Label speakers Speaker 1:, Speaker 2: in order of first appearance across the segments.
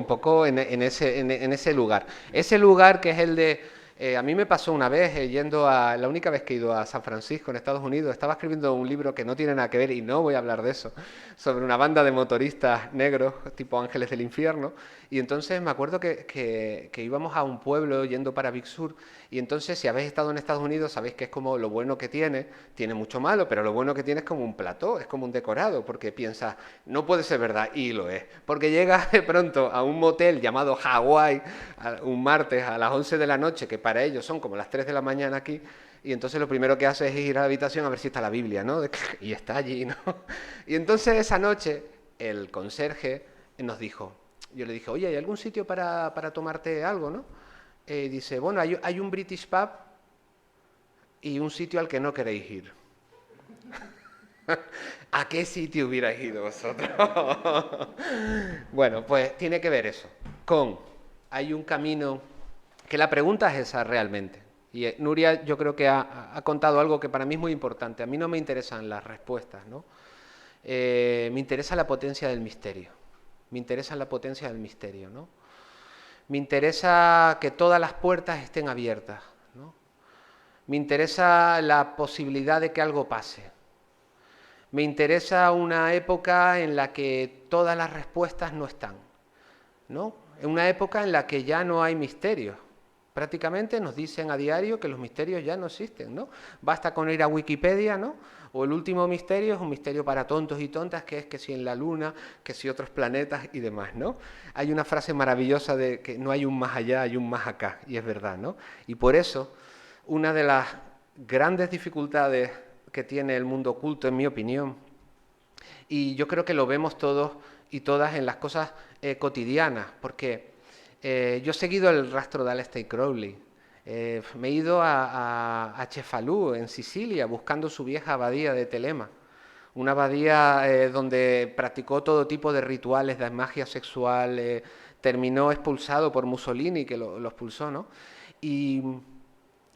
Speaker 1: poco en ese lugar. Ese lugar que es el de... a mí me pasó una vez la única vez que he ido a San Francisco, en Estados Unidos, estaba escribiendo un libro que no tiene nada que ver y no voy a hablar de eso, sobre una banda de motoristas negros, tipo Ángeles del Infierno, y entonces me acuerdo que íbamos a un pueblo yendo para Big Sur, y entonces si habéis estado en Estados Unidos sabéis que es como lo bueno que tiene mucho malo, pero lo bueno que tiene es como un plató, es como un decorado, porque piensas, no puede ser verdad, y lo es, porque llegas de pronto a un motel llamado Hawái, un martes a las 11 de la noche, que para ellos son como las 3 de la mañana aquí, y entonces lo primero que hace es ir a la habitación a ver si está la Biblia, ¿no? Y está allí, ¿no? Y entonces esa noche el conserje nos dijo, yo le dije, oye, ¿hay algún sitio para tomarte algo, no? Dice, bueno, hay un British pub y un sitio al que no queréis ir. ¿A qué sitio hubierais ido vosotros? Bueno, pues tiene que ver eso con, hay un camino, que la pregunta es esa realmente. Y Nuria yo creo que ha contado algo que para mí es muy importante. A mí no me interesan las respuestas, ¿no? Me interesa la potencia del misterio. Me interesa la potencia del misterio, ¿no? Me interesa que todas las puertas estén abiertas, ¿no? Me interesa la posibilidad de que algo pase. Me interesa una época en la que todas las respuestas no están, ¿no? En una época en la que ya no hay misterios. Prácticamente nos dicen a diario que los misterios ya no existen, ¿no? Basta con ir a Wikipedia, ¿no? O el último misterio es un misterio para tontos y tontas, que es que si en la Luna, que si otros planetas y demás, ¿no? Hay una frase maravillosa de que no hay un más allá, hay un más acá, y es verdad, ¿no? Y por eso, una de las grandes dificultades que tiene el mundo oculto, en mi opinión, y yo creo que lo vemos todos y todas en las cosas cotidianas, porque yo he seguido el rastro de Aleister Crowley. Me he ido a Cefalù, en Sicilia, buscando su vieja abadía de Telema. Una abadía donde practicó todo tipo de rituales de magia sexual, terminó expulsado por Mussolini, que lo expulsó, ¿no? Y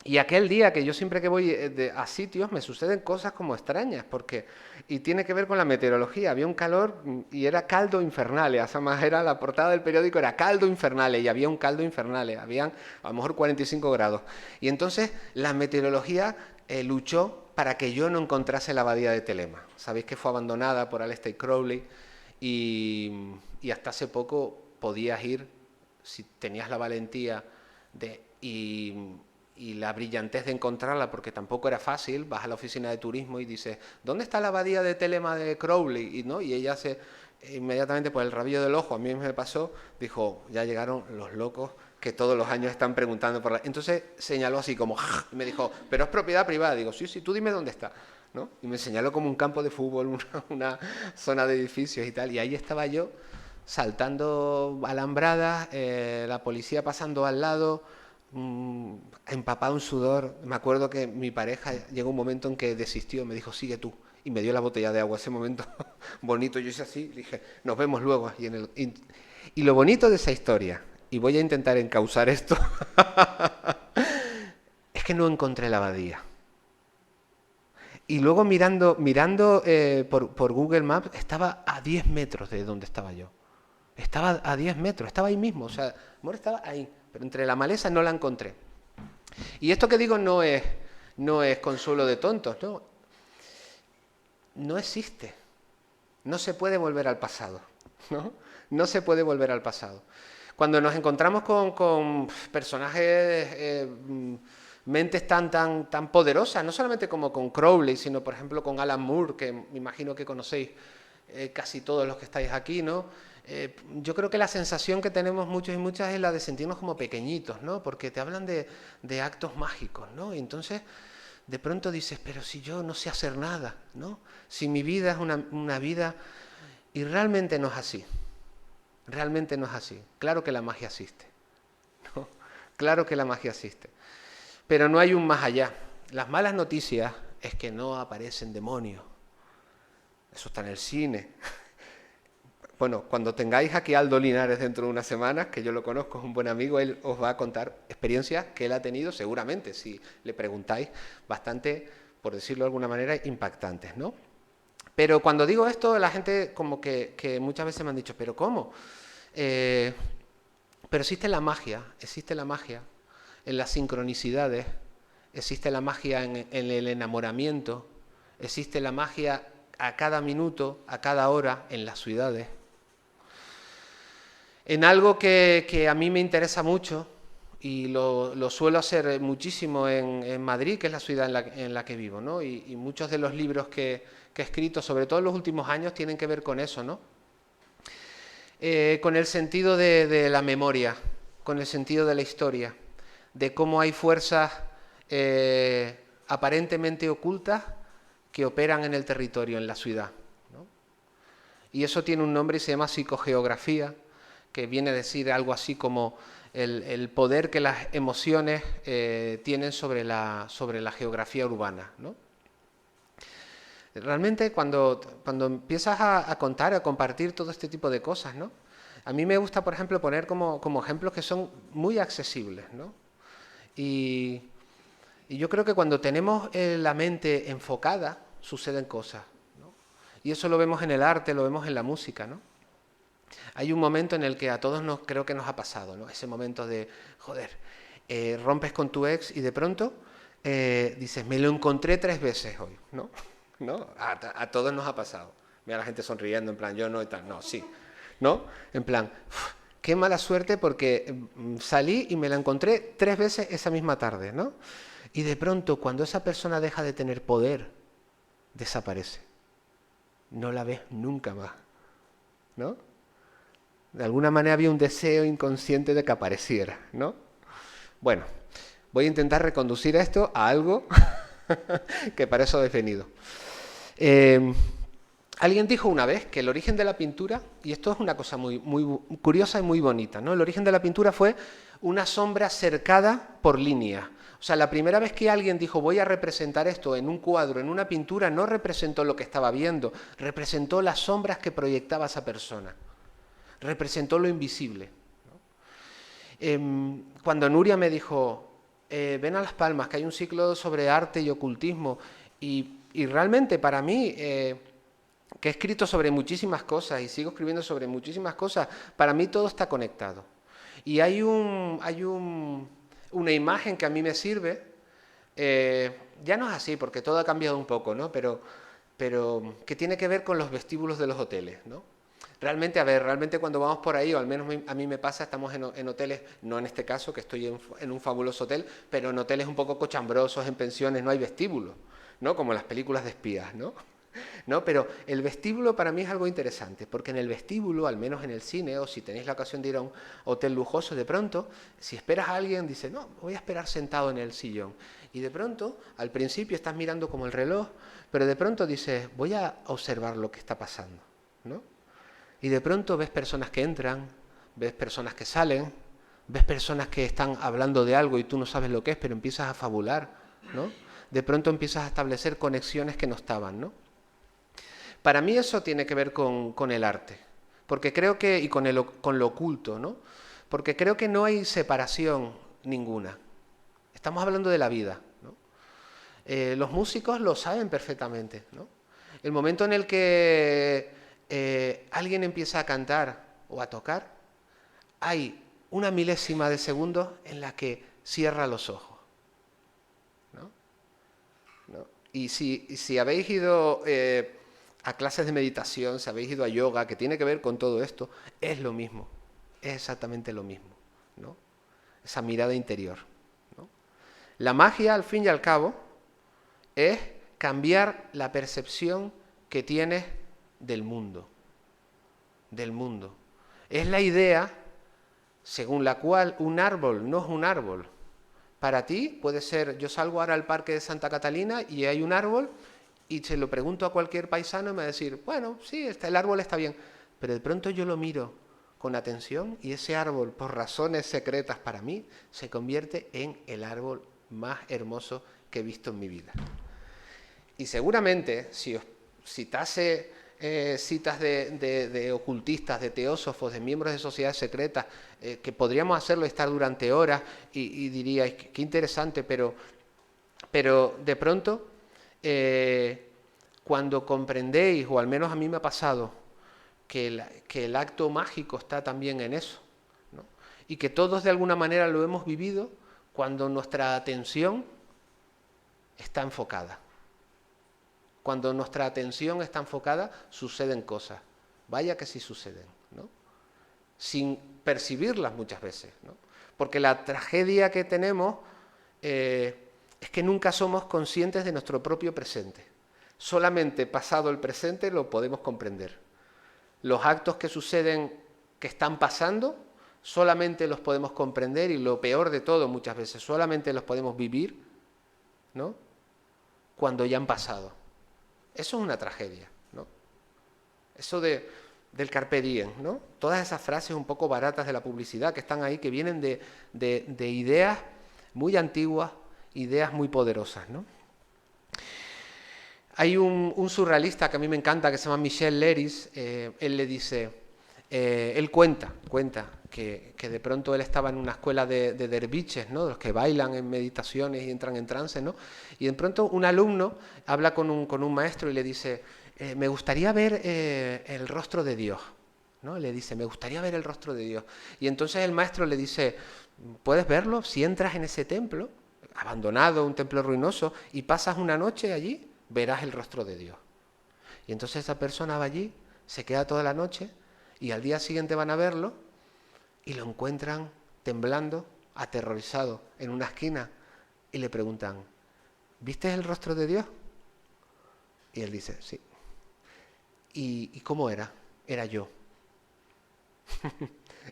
Speaker 1: y aquel día que yo siempre que voy a sitios me suceden cosas como extrañas, porque y tiene que ver con la meteorología. Había un calor y era caldo infernale. Esa más era la portada del periódico, era caldo infernale y había un caldo infernale. Habían a lo mejor 45 grados. Y entonces la meteorología luchó para que yo no encontrase la abadía de Telema. Sabéis que fue abandonada por Aleister Crowley y hasta hace poco podías ir, si tenías la valentía y la brillantez de encontrarla, porque tampoco era fácil, vas a la oficina de turismo y dices, ¿dónde está la abadía de Telema de Crowley? Y, ¿no? Y ella se, inmediatamente por el rabillo del ojo, a mí me pasó, dijo, ya llegaron los locos que todos los años están preguntando por la... Entonces señaló así como, y me dijo, pero es propiedad privada. Digo, sí, sí, tú dime dónde está, ¿no? Y me señaló como un campo de fútbol, una zona de edificios y tal, y ahí estaba yo, saltando alambradas, la policía pasando al lado, empapado en sudor. Me acuerdo que mi pareja llegó un momento en que desistió, me dijo, sigue tú, y me dio la botella de agua. Ese momento bonito, yo hice así, dije, nos vemos luego. Y lo bonito de esa historia, y voy a intentar encauzar esto, es que no encontré la abadía. Y luego mirando por Google Maps, estaba a 10 metros de donde estaba yo. Estaba a 10 metros, estaba ahí mismo, o sea, amor estaba ahí, pero entre la maleza no la encontré. Y esto que digo no es consuelo de tontos, no, no existe. No se puede volver al pasado, ¿no? No se puede volver al pasado. Cuando nos encontramos con personajes, mentes tan poderosas, no solamente como con Crowley, sino por ejemplo con Alan Moore, que me imagino que conocéis casi todos los que estáis aquí, ¿no? Yo creo que la sensación que tenemos muchos y muchas es la de sentirnos como pequeñitos, ¿no? Porque te hablan de actos mágicos, ¿no? Y entonces de pronto dices, pero si yo no sé hacer nada, ¿no? Si mi vida es una vida... Y realmente no es así. Realmente no es así. Claro que la magia existe, ¿no? Claro que la magia existe. Pero no hay un más allá. Las malas noticias es que no aparecen demonios. Eso está en el cine. Bueno, cuando tengáis aquí a Aldo Linares dentro de unas semanas, que yo lo conozco, es un buen amigo, él os va a contar experiencias que él ha tenido seguramente, si le preguntáis, bastante, por decirlo de alguna manera, impactantes, ¿no? Pero cuando digo esto, la gente como que muchas veces me han dicho, ¿pero cómo? Pero existe la magia en las sincronicidades, existe la magia en el enamoramiento, existe la magia a cada minuto, a cada hora en las ciudades. En algo que a mí me interesa mucho, y lo suelo hacer muchísimo en Madrid, que es la ciudad en la que vivo, ¿no? Y muchos de los libros que he escrito, sobre todo en los últimos años, tienen que ver con eso, ¿no? Con el sentido de la memoria, con el sentido de la historia, de cómo hay fuerzas aparentemente ocultas que operan en el territorio, en la ciudad, ¿no? Y eso tiene un nombre y se llama psicogeografía, que viene a decir algo así como el poder que las emociones tienen sobre la geografía urbana, ¿no? Realmente cuando empiezas a contar, a compartir todo este tipo de cosas, ¿no? A mí me gusta, por ejemplo, poner como ejemplos que son muy accesibles, ¿no? Y yo creo que cuando tenemos la mente enfocada, suceden cosas, ¿no? Y eso lo vemos en el arte, lo vemos en la música, ¿no? Hay un momento en el que a todos creo que nos ha pasado, ¿no? Ese momento de, joder, rompes con tu ex y de pronto dices, me lo encontré 3 veces hoy, ¿no? ¿No? A todos nos ha pasado. Mira la gente sonriendo, en plan, yo no y tal. No, sí. ¿No? En plan, qué mala suerte porque salí y me la encontré 3 veces esa misma tarde, ¿no? Y de pronto, cuando esa persona deja de tener poder, desaparece. No la ves nunca más, ¿no? De alguna manera había un deseo inconsciente de que apareciera, ¿no? Bueno, voy a intentar reconducir esto a algo que para eso he venido. Alguien dijo una vez que el origen de la pintura, y esto es una cosa muy curiosa y muy bonita, ¿no? El origen de la pintura fue una sombra cercada por líneas. O sea, la primera vez que alguien dijo voy a representar esto en un cuadro, en una pintura, no representó lo que estaba viendo, representó las sombras que proyectaba esa persona, representó lo invisible, ¿no? Cuando Nuria me dijo, ven a Las Palmas, que hay un ciclo sobre arte y ocultismo, y realmente para mí, que he escrito sobre muchísimas cosas y sigo escribiendo sobre muchísimas cosas, para mí todo está conectado. Y hay una imagen que a mí me sirve, ya no es así porque todo ha cambiado un poco, ¿no? Pero que tiene que ver con los vestíbulos de los hoteles, ¿no? Realmente, a ver, realmente cuando vamos por ahí, o al menos a mí me pasa, estamos en hoteles, no en este caso, que estoy en un fabuloso hotel, pero en hoteles un poco cochambrosos, en pensiones, no hay vestíbulos, ¿no? Como las películas de espías, ¿no? ¿No? Pero el vestíbulo para mí es algo interesante, porque en el vestíbulo, al menos en el cine, o si tenéis la ocasión de ir a un hotel lujoso, de pronto, si esperas a alguien, dice, no, voy a esperar sentado en el sillón. Y de pronto, al principio estás mirando como el reloj, pero de pronto dices, voy a observar lo que está pasando, ¿no? Y de pronto ves personas que entran, ves personas que salen, ves personas que están hablando de algo y tú no sabes lo que es, pero empiezas a fabular, ¿no? De pronto empiezas a establecer conexiones que no estaban, ¿no? Para mí eso tiene que ver con el arte, porque creo que, y con lo oculto, ¿no? Porque creo que no hay separación ninguna. Estamos hablando de la vida, ¿no? Los músicos lo saben perfectamente, ¿no? El momento en el que alguien empieza a cantar o a tocar, hay una milésima de segundo en la que cierra los ojos, ¿no? ¿No? Y si habéis ido a clases de meditación, si habéis ido a yoga, que tiene que ver con todo esto, es lo mismo, es exactamente lo mismo, ¿no? Esa mirada interior, ¿no? La magia, al fin y al cabo, es cambiar la percepción que tienes del mundo. Del mundo. Es la idea según la cual un árbol no es un árbol. Para ti puede ser, yo salgo ahora al parque de Santa Catalina y hay un árbol y se lo pregunto a cualquier paisano y me va a decir, bueno, sí, el árbol está bien. Pero de pronto yo lo miro con atención y ese árbol, por razones secretas para mí, se convierte en el árbol más hermoso que he visto en mi vida. Y seguramente, si os citase citas de ocultistas, de teósofos, de miembros de sociedades secretas, que podríamos hacerlo y estar durante horas y diríais, qué interesante, pero de pronto, cuando comprendéis, o al menos a mí me ha pasado, que el acto mágico está también en eso, ¿no? y que todos de alguna manera lo hemos vivido cuando nuestra atención está enfocada. Cuando nuestra atención está enfocada, suceden cosas. Vaya que sí suceden, ¿no? Sin percibirlas muchas veces, ¿no? Porque la tragedia que tenemos es que nunca somos conscientes de nuestro propio presente. Solamente pasado el presente lo podemos comprender. Los actos que suceden, que están pasando, solamente los podemos comprender, y lo peor de todo muchas veces, solamente los podemos vivir, ¿no?, cuando ya han pasado. Eso es una tragedia, ¿no? Eso del carpe diem, ¿no? Todas esas frases un poco baratas de la publicidad que están ahí, que vienen de ideas muy antiguas, ideas muy poderosas, ¿no? Hay un surrealista que a mí me encanta, que se llama Michel Leiris. Él le dice, él cuenta que de pronto él estaba en una escuela de derviches, ¿no?, de los que bailan en meditaciones y entran en trance, ¿no? Y de pronto un alumno habla con un maestro y le dice, me gustaría ver el rostro de Dios, ¿no? Le dice, me gustaría ver el rostro de Dios. Y entonces el maestro le dice, ¿puedes verlo si entras en ese templo abandonado, un templo ruinoso, y pasas una noche allí? Verás el rostro de Dios. Y entonces esa persona va allí, se queda toda la noche, y al día siguiente van a verlo y lo encuentran temblando, aterrorizado, en una esquina, y le preguntan, ¿viste el rostro de Dios? Y él dice, sí. ¿Y cómo era? Era yo.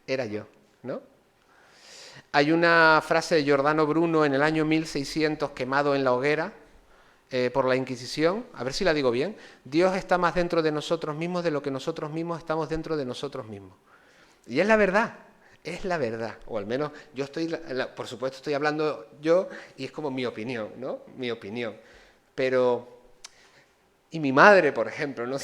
Speaker 1: Era yo, ¿no? Hay una frase de Giordano Bruno en el año 1600, quemado en la hoguera por la Inquisición, a ver si la digo bien: Dios está más dentro de nosotros mismos de lo que nosotros mismos estamos dentro de nosotros mismos. Y es la verdad, o al menos yo por supuesto estoy hablando yo, y es como mi opinión, ¿no? Mi opinión. Pero, y mi madre, por ejemplo, ¿no?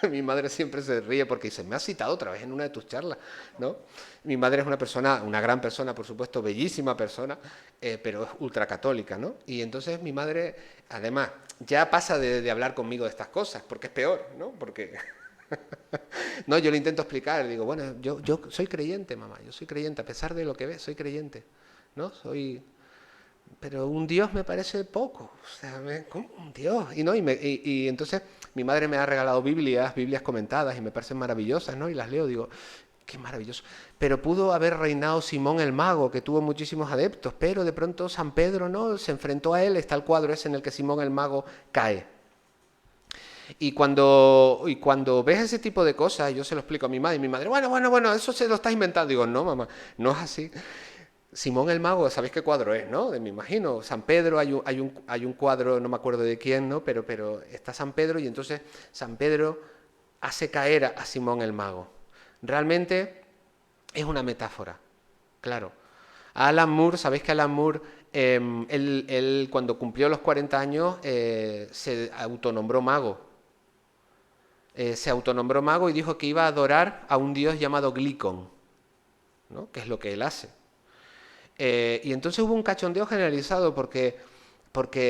Speaker 1: Mi madre siempre se ríe porque dice, me has citado otra vez en una de tus charlas, ¿no? Mi madre es una persona, una gran persona, por supuesto, bellísima persona, pero es ultracatólica, ¿no? Y entonces mi madre, además, ya pasa de hablar conmigo de estas cosas, porque es peor, ¿no? Porque no, yo le intento explicar, digo, bueno, yo soy creyente, mamá, yo soy creyente, a pesar de lo que ves, soy creyente, ¿no? Pero un Dios me parece poco, o sea, ¿cómo un Dios? Y, ¿no? y entonces mi madre me ha regalado Biblias comentadas, y me parecen maravillosas, ¿no? Y las leo, digo, qué maravilloso. Pero pudo haber reinado Simón el Mago, que tuvo muchísimos adeptos, pero de pronto San Pedro, ¿no?, se enfrentó a él. Está el cuadro ese en el que Simón el Mago cae. Y cuando ves ese tipo de cosas, yo se lo explico a mi madre, y mi madre, bueno, eso se lo estás inventando. Digo, no, mamá, no es así. Simón el Mago, ¿sabéis qué cuadro es, no? Me imagino. San Pedro, hay un cuadro, no me acuerdo de quién, ¿no? Pero está San Pedro, y entonces San Pedro hace caer a Simón el Mago. Realmente es una metáfora, claro. Alan Moore, ¿sabéis que Alan Moore, él cuando cumplió los 40 años, se autonombró mago? Se autonombró mago y dijo que iba a adorar a un dios llamado Glicon, ¿no?, que es lo que él hace. Y entonces hubo un cachondeo generalizado porque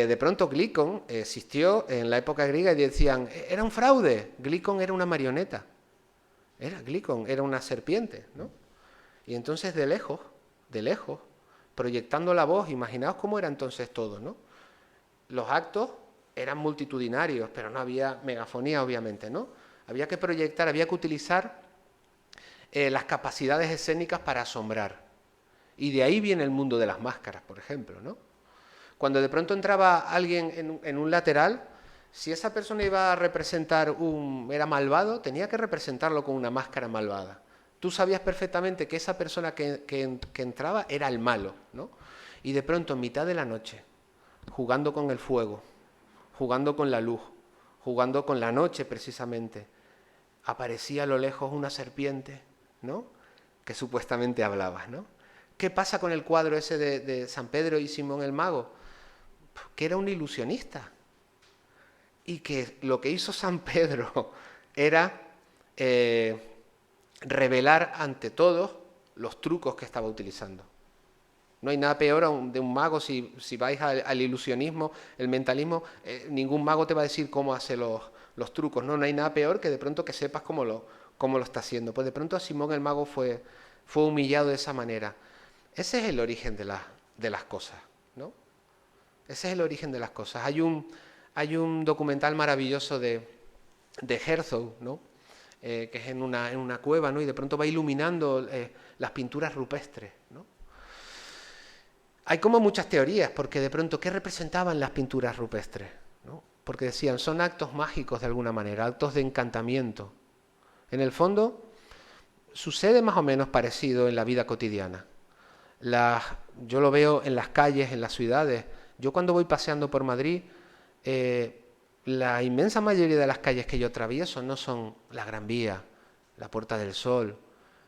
Speaker 1: de pronto Glicon existió en la época griega, y decían, era un fraude, Glicon era una marioneta, Glicon era una serpiente, ¿no? Y entonces de lejos, proyectando la voz, imaginaos cómo era entonces todo, ¿no? Los actos eran multitudinarios, pero no había megafonía, obviamente, ¿no? Había que proyectar, había que utilizar las capacidades escénicas para asombrar. Y de ahí viene el mundo de las máscaras, por ejemplo, ¿no? Cuando de pronto entraba alguien en un lateral, si esa persona iba a representar era malvado, tenía que representarlo con una máscara malvada. Tú sabías perfectamente que esa persona que entraba era el malo, ¿no? Y de pronto, en mitad de la noche, jugando con el fuego, jugando con la luz, jugando con la noche precisamente, aparecía a lo lejos una serpiente, ¿no?, que supuestamente hablaba, ¿no? ¿Qué pasa con el cuadro ese de San Pedro y Simón el Mago? Que era un ilusionista. Y que lo que hizo San Pedro era revelar ante todos los trucos que estaba utilizando. No hay nada peor de un mago. Si vais al ilusionismo, el mentalismo, ningún mago te va a decir cómo hace los trucos, ¿no? No hay nada peor que de pronto que sepas cómo lo está haciendo. Pues de pronto a Simón el Mago fue fue humillado de esa manera. Ese es el origen de las cosas, ¿no? Ese es el origen de las cosas. Hay un documental maravilloso de Herzog, ¿no? Que es en una cueva, ¿no? Y de pronto va iluminando las pinturas rupestres, ¿no? Hay como muchas teorías, porque de pronto, ¿qué representaban las pinturas rupestres? ¿No? Porque decían, son actos mágicos de alguna manera, actos de encantamiento. En el fondo, sucede más o menos parecido en la vida cotidiana. Yo lo veo en las calles, en las ciudades. Yo cuando voy paseando por Madrid, la inmensa mayoría de las calles que yo atravieso no son la Gran Vía, la Puerta del Sol,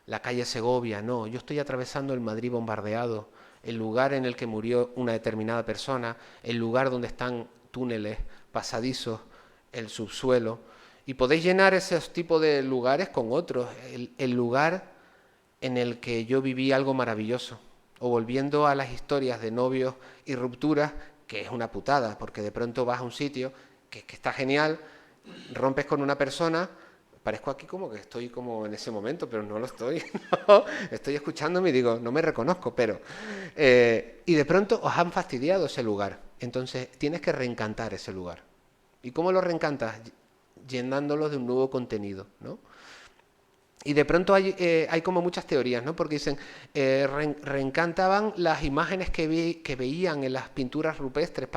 Speaker 1: la calle Segovia, no. Yo estoy atravesando el Madrid bombardeado, el lugar en el que murió una determinada persona, el lugar donde están túneles, pasadizos, el subsuelo. Y podéis llenar esos tipos de lugares con otros. El lugar en el que yo viví algo maravilloso. O volviendo a las historias de novios y rupturas, que es una putada, porque de pronto vas a un sitio que está genial, rompes con una persona, parezco aquí como que estoy como en ese momento, pero no lo estoy, no, estoy escuchándome y digo, no me reconozco, pero... y de pronto os han fastidiado ese lugar, entonces tienes que reencantar ese lugar. ¿Y cómo lo reencantas? Llenándolo de un nuevo contenido, ¿no? Y de pronto hay como muchas teorías, ¿no? Porque dicen, reencantaban las imágenes que veían en las pinturas rupestres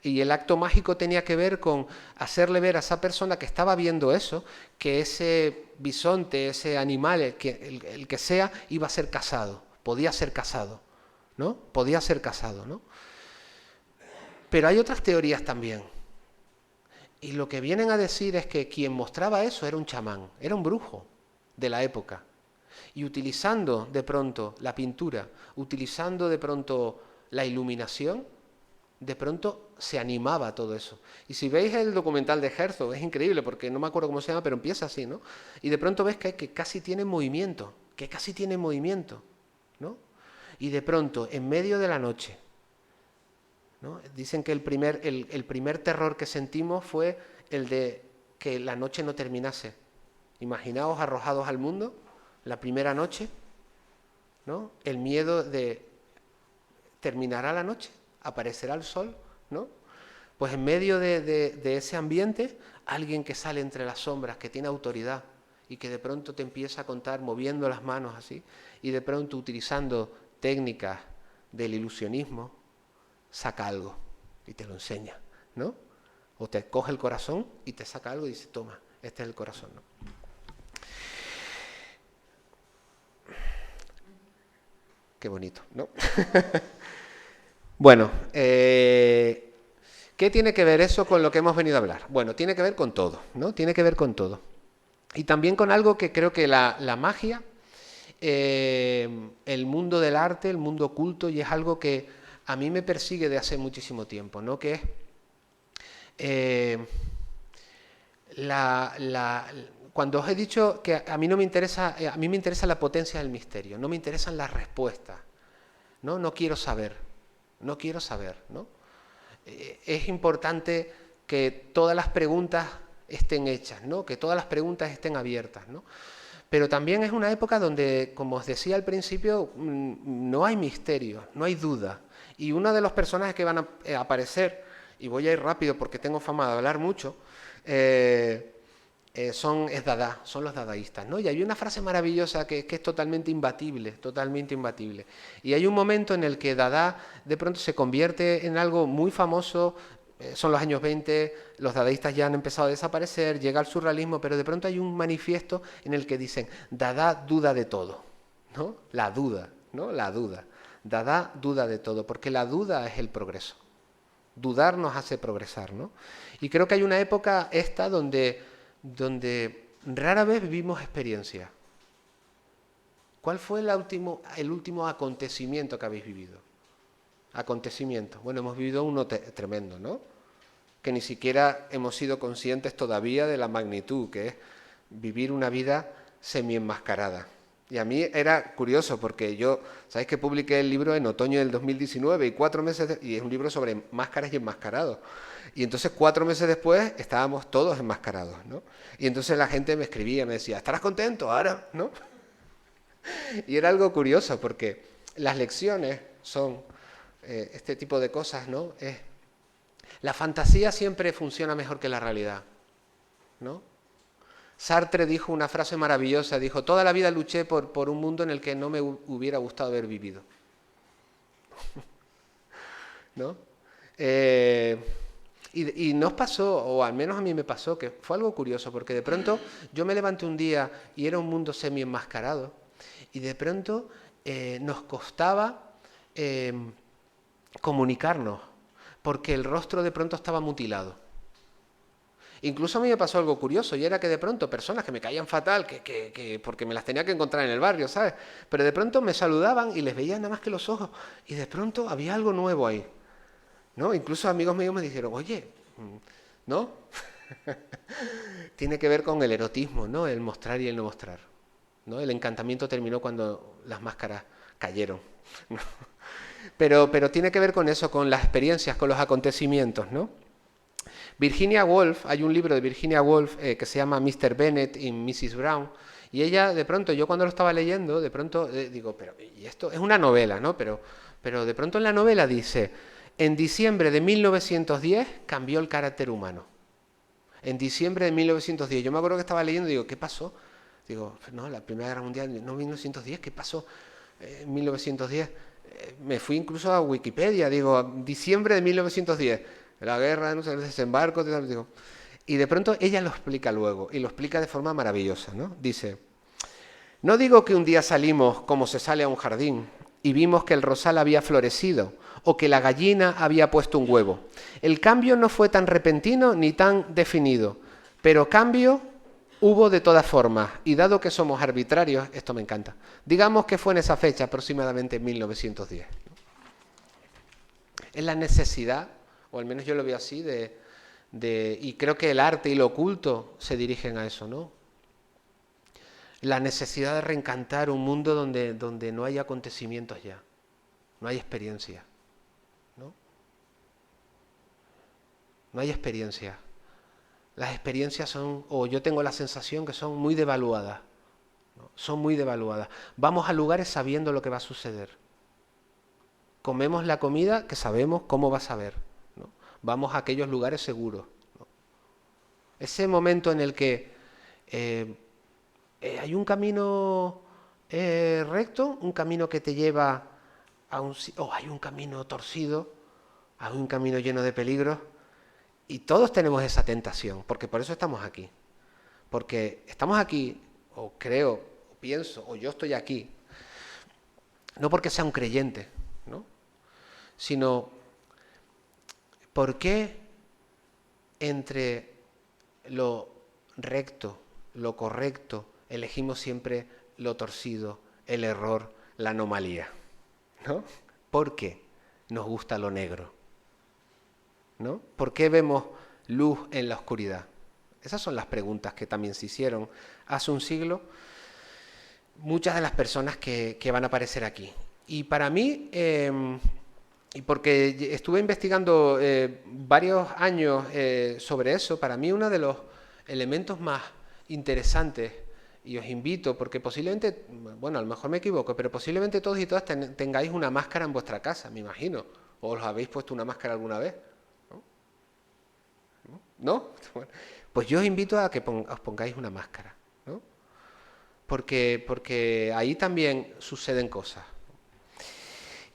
Speaker 1: y el acto mágico tenía que ver con hacerle ver a esa persona que estaba viendo eso, que ese bisonte, ese animal, el que sea, iba a ser casado, podía ser casado, ¿no? Podía ser casado, ¿no? Pero hay otras teorías también. Y lo que vienen a decir es que quien mostraba eso era un chamán, era un brujo de la época, y utilizando de pronto la pintura, utilizando de pronto la iluminación, de pronto se animaba todo eso. Y si veis el documental de Herzog, es increíble porque no me acuerdo cómo se llama, pero empieza así, ¿no? Y de pronto ves que casi tiene movimiento, ¿no? Y de pronto, en medio de la noche, ¿no? Dicen que el primer terror que sentimos fue el de que la noche no terminase. Imaginaos arrojados al mundo, la primera noche, ¿no? El miedo de terminará la noche, aparecerá el sol, ¿no? Pues en medio de ese ambiente, alguien que sale entre las sombras, que tiene autoridad y que de pronto te empieza a contar moviendo las manos así, y de pronto utilizando técnicas del ilusionismo, saca algo y te lo enseña, ¿no? O te coge el corazón y te saca algo y dice, toma, este es el corazón, ¿no? Qué bonito, ¿no? Bueno, ¿qué tiene que ver eso con lo que hemos venido a hablar? Bueno, tiene que ver con todo, ¿no? Tiene que ver con todo. Y también con algo que creo que la magia, el mundo del arte, el mundo oculto, y es algo que a mí me persigue de hace muchísimo tiempo, ¿no? Que es cuando os he dicho que a mí no me interesa, a mí me interesa la potencia del misterio, no me interesan las respuestas, ¿no? No quiero saber, ¿no? Es importante que todas las preguntas estén hechas, ¿no? Que todas las preguntas estén abiertas, ¿no? Pero también es una época donde, como os decía al principio, no hay misterio, no hay duda. Y uno de los personajes que van a aparecer, y voy a ir rápido porque tengo fama de hablar mucho, es Dada, son los dadaístas, ¿no? Y hay una frase maravillosa que es totalmente imbatible, totalmente imbatible. Y hay un momento en el que Dada de pronto se convierte en algo muy famoso. Son los años 20, los dadaístas ya han empezado a desaparecer, llega el surrealismo, pero de pronto hay un manifiesto en el que dicen, Dada duda de todo, ¿no? La duda, ¿no? La duda. Dada duda de todo, porque la duda es el progreso. Dudar nos hace progresar, ¿no? Y creo que hay una época esta donde rara vez vivimos experiencia. ¿Cuál fue el último acontecimiento que habéis vivido? Acontecimiento. Bueno, hemos vivido uno tremendo, ¿no? Que ni siquiera hemos sido conscientes todavía de la magnitud, que es vivir una vida semi-enmascarada. Y a mí era curioso porque yo, ¿sabéis que publiqué el libro en otoño del 2019 y 4 meses y es un libro sobre máscaras y enmascarados? Y entonces 4 meses después estábamos todos enmascarados, ¿no? Y entonces la gente me escribía, me decía, ¿estarás contento ahora? ¿No? Y era algo curioso porque las lecciones son este tipo de cosas, ¿no? La fantasía siempre funciona mejor que la realidad, ¿no? Sartre dijo una frase maravillosa, dijo, toda la vida luché por un mundo en el que no me hubiera gustado haber vivido, ¿no? Eh, y nos pasó, o al menos a mí me pasó, que fue algo curioso, porque de pronto yo me levanté un día y era un mundo semi-enmascarado, y de pronto nos costaba eh, comunicarnos, porque el rostro de pronto estaba mutilado. Incluso a mí me pasó algo curioso, y era que de pronto personas que me caían fatal, porque me las tenía que encontrar en el barrio, ¿sabes? Pero de pronto me saludaban y les veía nada más que los ojos, y de pronto había algo nuevo ahí, ¿no? Incluso amigos míos me dijeron, oye, ¿no? Tiene que ver con el erotismo, ¿no? El mostrar y el no mostrar, ¿no? El encantamiento terminó cuando las máscaras cayeron, ¿no? Pero tiene que ver con eso, con las experiencias, con los acontecimientos, ¿no? Virginia Woolf, hay un libro de Virginia Woolf que se llama Mr. Bennett y Mrs. Brown, y ella de pronto, yo cuando lo estaba leyendo, de pronto digo, pero, y esto es una novela, ¿no? Pero de pronto en la novela dice, en diciembre de 1910 cambió el carácter humano. En diciembre de 1910, yo me acuerdo que estaba leyendo y digo, ¿qué pasó? Digo, no, la Primera Guerra Mundial, no 1910, ¿qué pasó en 1910? Me fui incluso a Wikipedia, digo, diciembre de 1910, la guerra, no sé, el desembarco, digo. Y de pronto ella lo explica luego, y lo explica de forma maravillosa, ¿no? Dice, no digo que un día salimos como se sale a un jardín y vimos que el rosal había florecido o que la gallina había puesto un huevo. El cambio no fue tan repentino ni tan definido, pero cambio hubo de todas formas, y dado que somos arbitrarios, esto me encanta, digamos que fue en esa fecha, aproximadamente en 1910. Es la necesidad, o al menos yo lo veo así, y creo que el arte y lo oculto se dirigen a eso, ¿no? La necesidad de reencantar un mundo donde no hay acontecimientos ya, no hay experiencia, ¿no? No hay experiencia. Las experiencias son, o yo tengo la sensación que son muy devaluadas, ¿no? Son muy devaluadas. Vamos a lugares sabiendo lo que va a suceder. Comemos la comida que sabemos cómo va a saber, ¿no? Vamos a aquellos lugares seguros, ¿no? Ese momento en el que eh, hay un camino recto, un camino que te lleva a o hay un camino torcido, hay un camino lleno de peligros, y todos tenemos esa tentación, porque por eso estamos aquí. Porque estamos aquí, o creo, o pienso, o yo estoy aquí, no porque sea un creyente, ¿no? Sino porque entre lo recto, lo correcto, elegimos siempre lo torcido, el error, la anomalía, ¿no? ¿Por qué nos gusta lo negro? ¿No? ¿Por qué vemos luz en la oscuridad? Esas son las preguntas que también se hicieron hace un siglo muchas de las personas que van a aparecer aquí. Y para mí, y porque estuve investigando varios años sobre eso, para mí uno de los elementos más interesantes, y os invito, porque posiblemente, bueno, a lo mejor me equivoco, pero posiblemente todos y todas tengáis una máscara en vuestra casa, me imagino, o os habéis puesto una máscara alguna vez, ¿no? Bueno, pues yo os invito a que os pongáis una máscara, ¿no? Porque ahí también suceden cosas.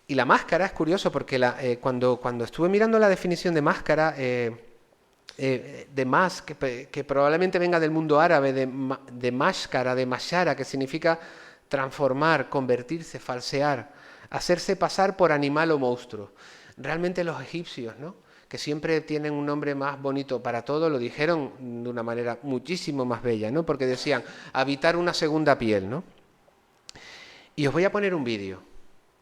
Speaker 1: Y la máscara es curioso porque cuando estuve mirando la definición de máscara, de mask, que probablemente venga del mundo árabe, de mashkara, de mashara, que significa transformar, convertirse, falsear, hacerse pasar por animal o monstruo. Realmente los egipcios, ¿no?, que siempre tienen un nombre más bonito para todo, lo dijeron de una manera muchísimo más bella, ¿no? Porque decían habitar una segunda piel, ¿no? Y os voy a poner un vídeo.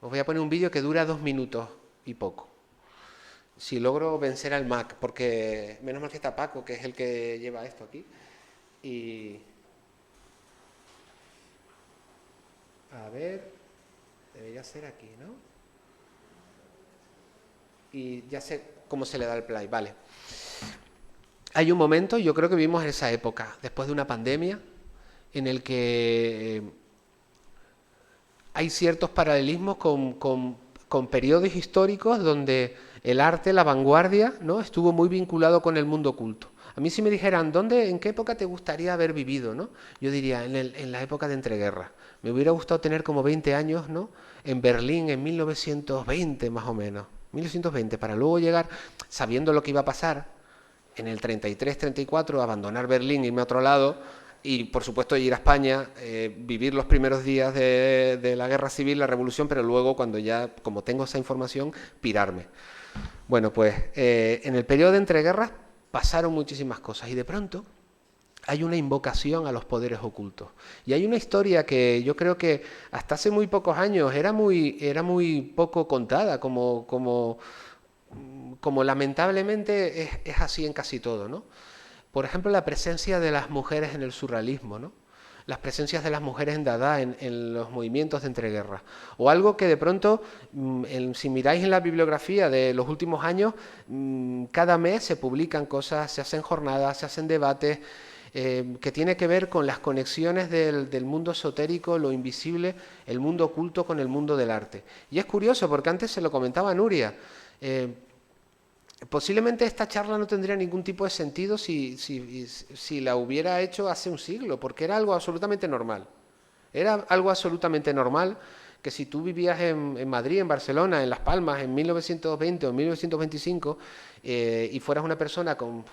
Speaker 1: Os voy a poner un vídeo que dura 2 minutos y poco. Si logro vencer al Mac, porque menos mal que está Paco, que es el que lleva esto aquí. Y a ver, debería ser aquí, ¿no? Y ya sé cómo se le da el play, vale. Hay un momento, yo creo que vivimos en esa época, después de una pandemia, en el que hay ciertos paralelismos con periodos históricos donde el arte, la vanguardia, ¿no? Estuvo muy vinculado con el mundo oculto. A mí si me dijeran, ¿en qué época te gustaría haber vivido, ¿no? Yo diría, en la época de entreguerras. Me hubiera gustado tener como 20 años, ¿no? En Berlín en 1920 más o menos. 1920, para luego llegar, sabiendo lo que iba a pasar, en el 33-34, abandonar Berlín, irme a otro lado, y por supuesto ir a España, vivir los primeros días de la guerra civil, la revolución, pero luego cuando ya, como tengo esa información, pirarme. Bueno, pues en el periodo de entreguerras pasaron muchísimas cosas y de pronto hay una invocación a los poderes ocultos. Y hay una historia que yo creo que hasta hace muy pocos años era muy poco contada, como lamentablemente es así en casi todo, ¿no? Por ejemplo, la presencia de las mujeres en el surrealismo, ¿no? Las presencias de las mujeres en Dada, en los movimientos de entreguerras. O algo que de pronto, si miráis en la bibliografía de los últimos años, cada mes se publican cosas, se hacen jornadas, se hacen debates, que tiene que ver con las conexiones del mundo esotérico, lo invisible, el mundo oculto con el mundo del arte. Y es curioso, porque antes se lo comentaba a Nuria, posiblemente esta charla no tendría ningún tipo de sentido si la hubiera hecho hace un siglo, porque era algo absolutamente normal. Era algo absolutamente normal que si tú vivías en Madrid, en Barcelona, en Las Palmas, en 1920 o 1925, y fueras una persona con,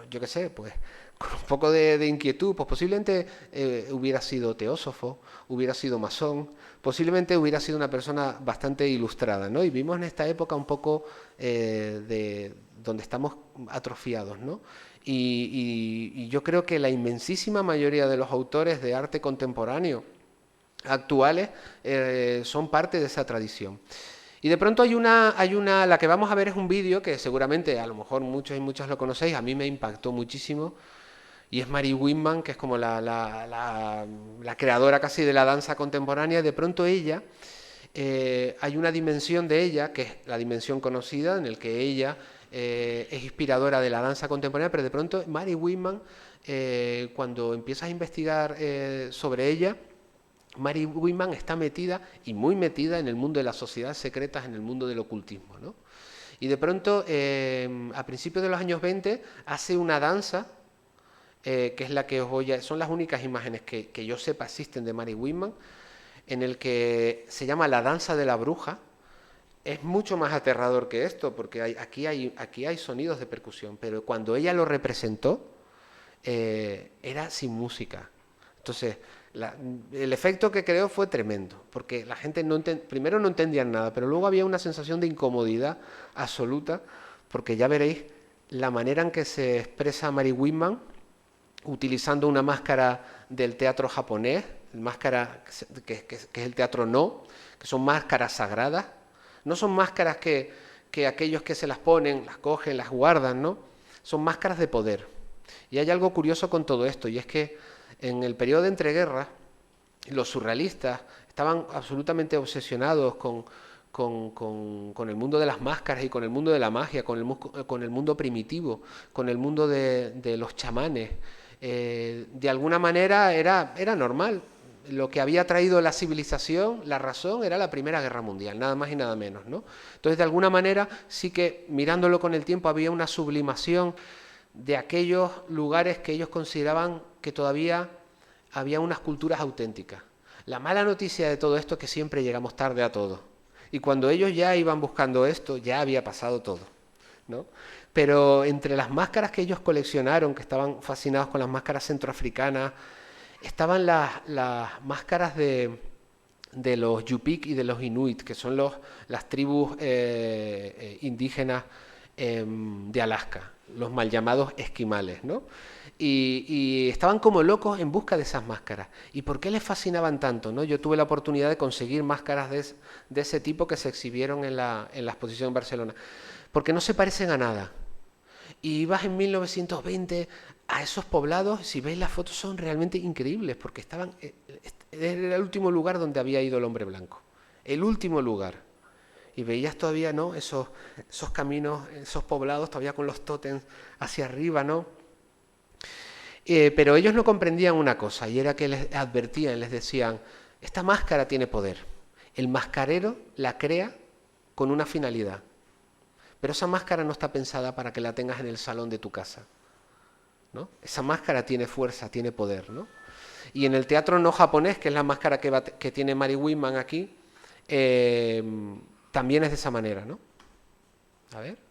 Speaker 1: yo qué sé, pues con un poco de inquietud, pues posiblemente hubiera sido teósofo, hubiera sido masón, posiblemente hubiera sido una persona bastante ilustrada, ¿no? Y vivimos en esta época un poco donde estamos atrofiados, ¿no? Y yo creo que la inmensísima mayoría de los autores de arte contemporáneo actuales son parte de esa tradición. Y de pronto la que vamos a ver es un vídeo que seguramente a lo mejor muchos y muchas lo conocéis, a mí me impactó muchísimo, y es Mary Winman, que es como la creadora casi de la danza contemporánea. De pronto hay una dimensión de ella, que es la dimensión conocida, en el que ella es inspiradora de la danza contemporánea, pero de pronto Mary Winman, cuando empiezas a investigar sobre ella, Mary Winman está metida, y muy metida, en el mundo de las sociedades secretas, en el mundo del ocultismo, ¿no? Y de pronto, a principios de los años 20, hace una danza, que es la que os voy a... Son las únicas imágenes que yo sepa existen de Mary Winman, en el que se llama la danza de la bruja. Es mucho más aterrador que esto, porque aquí hay sonidos de percusión, pero cuando ella lo representó, era sin música. Entonces, el efecto que creó fue tremendo, porque la gente primero no entendía nada, pero luego había una sensación de incomodidad absoluta, porque ya veréis la manera en que se expresa Mary Winman, utilizando una máscara del teatro japonés, máscara que es el teatro No, que son máscaras sagradas. No son máscaras que aquellos que se las ponen, las cogen, las guardan, ¿no? Son máscaras de poder. Y hay algo curioso con todo esto, y es que en el periodo de entreguerras, los surrealistas estaban absolutamente obsesionados con el mundo de las máscaras y con el mundo de la magia, con el mundo primitivo, con el mundo de los chamanes. De alguna manera era normal. Lo que había traído la civilización, la razón, era la Primera Guerra Mundial, nada más y nada menos, ¿no? Entonces, de alguna manera, sí que mirándolo con el tiempo había una sublimación de aquellos lugares que ellos consideraban que todavía había unas culturas auténticas. La mala noticia de todo esto es que siempre llegamos tarde a todo. Y cuando ellos ya iban buscando esto, ya había pasado todo, ¿no? Pero entre las máscaras que ellos coleccionaron, que estaban fascinados con las máscaras centroafricanas, estaban las máscaras de los Yupik y de los Inuit, que son las tribus indígenas de Alaska, los mal llamados esquimales, ¿no? Y estaban como locos en busca de esas máscaras. ¿Y por qué les fascinaban tanto, no? Yo tuve la oportunidad de conseguir máscaras de ese tipo que se exhibieron en la exposición en Barcelona, porque no se parecen a nada. Y vas en 1920 a esos poblados, si veis las fotos son realmente increíbles, porque era el último lugar donde había ido el hombre blanco, el último lugar. Y veías todavía, ¿no?, esos caminos, esos poblados todavía con los tótems hacia arriba, ¿no? Pero ellos no comprendían una cosa, y era que les advertían, les decían, esta máscara tiene poder. El mascarero la crea con una finalidad, pero esa máscara no está pensada para que la tengas en el salón de tu casa, ¿no? Esa máscara tiene fuerza, tiene poder, ¿no? Y en el teatro no japonés, que es la máscara que tiene Mary Whitman aquí, eh, también es de esa manera, ¿no? A ver.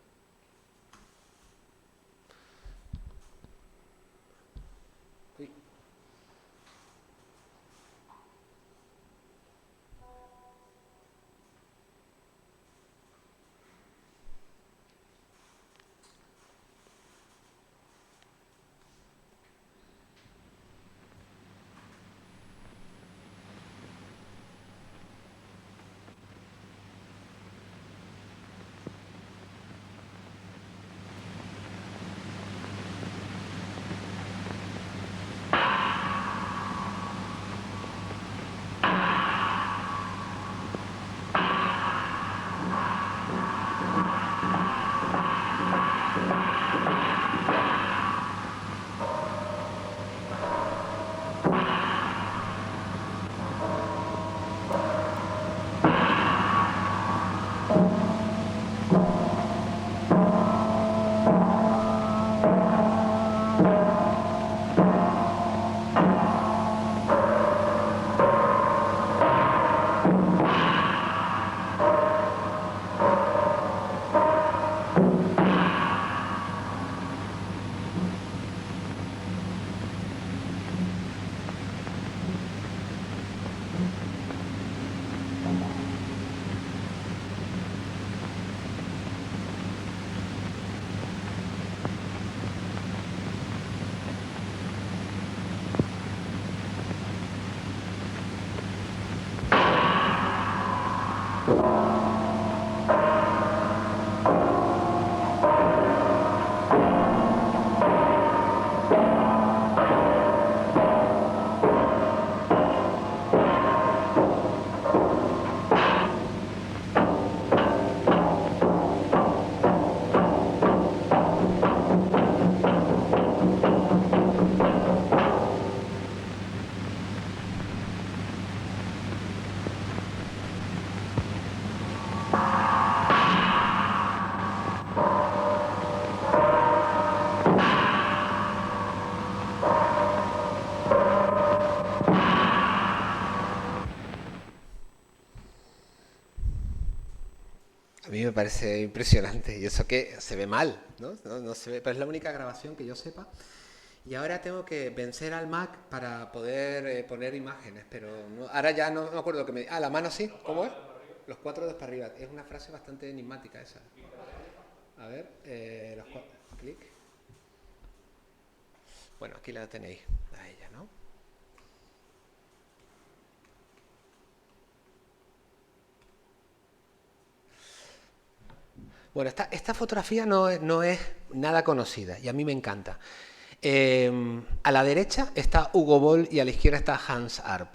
Speaker 1: A mí me parece impresionante y eso que se ve mal, ¿no? No se ve, pero es la única grabación que yo sepa. Y ahora tengo que vencer al Mac para poder poner imágenes, pero ahora ya no me acuerdo que me... Ah, la mano sí, ¿cómo es? Los cuatro dedos para arriba. Es una frase bastante enigmática esa. A ver, los cuatro... Clic. Bueno, aquí la tenéis, a ella, ¿no? Bueno, esta fotografía no es nada conocida y a mí me encanta. A la derecha está Hugo Boll y a la izquierda está Hans Arp.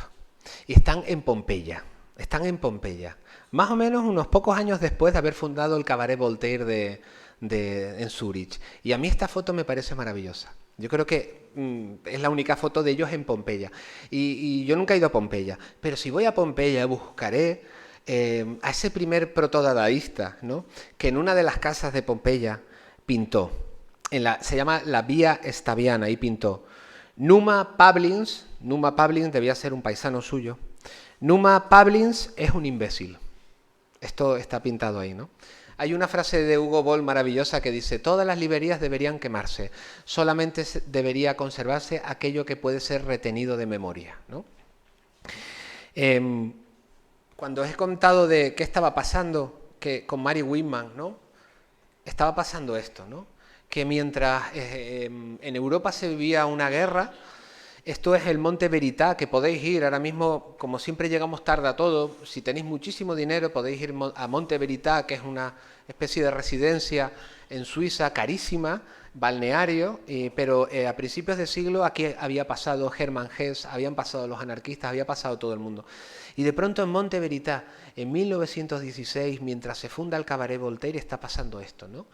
Speaker 1: Y están en Pompeya. Están en Pompeya. Más o menos unos pocos años después de haber fundado el Cabaret Voltaire en Zúrich. Y a mí esta foto me parece maravillosa. Yo creo que es la única foto de ellos en Pompeya. Y yo nunca he ido a Pompeya. Pero si voy a Pompeya buscaré a ese primer protodadaísta, ¿no? Que en una de las casas de Pompeya pintó. Se llama la Vía Staviana, y pintó Numa Pablins. Numa Pablins debía ser un paisano suyo. Numa Pablins es un imbécil. Esto está pintado ahí, ¿no? Hay una frase de Hugo Boll maravillosa que dice: todas las librerías deberían quemarse, solamente debería conservarse aquello que puede ser retenido de memoria, ¿no? Cuando os he contado de qué estaba pasando con Mary Whitman, ¿no? Estaba pasando esto, ¿no? Que mientras en Europa se vivía una guerra, esto es el Monte Verità, que podéis ir ahora mismo, como siempre llegamos tarde a todo, si tenéis muchísimo dinero podéis ir a Monte Verità, que es una especie de residencia en Suiza carísima, balneario, pero a principios de siglo aquí había pasado Hermann Hesse, habían pasado los anarquistas, había pasado todo el mundo. Y de pronto en Monte Verità, en 1916, mientras se funda el Cabaret Voltaire, está pasando esto, ¿no?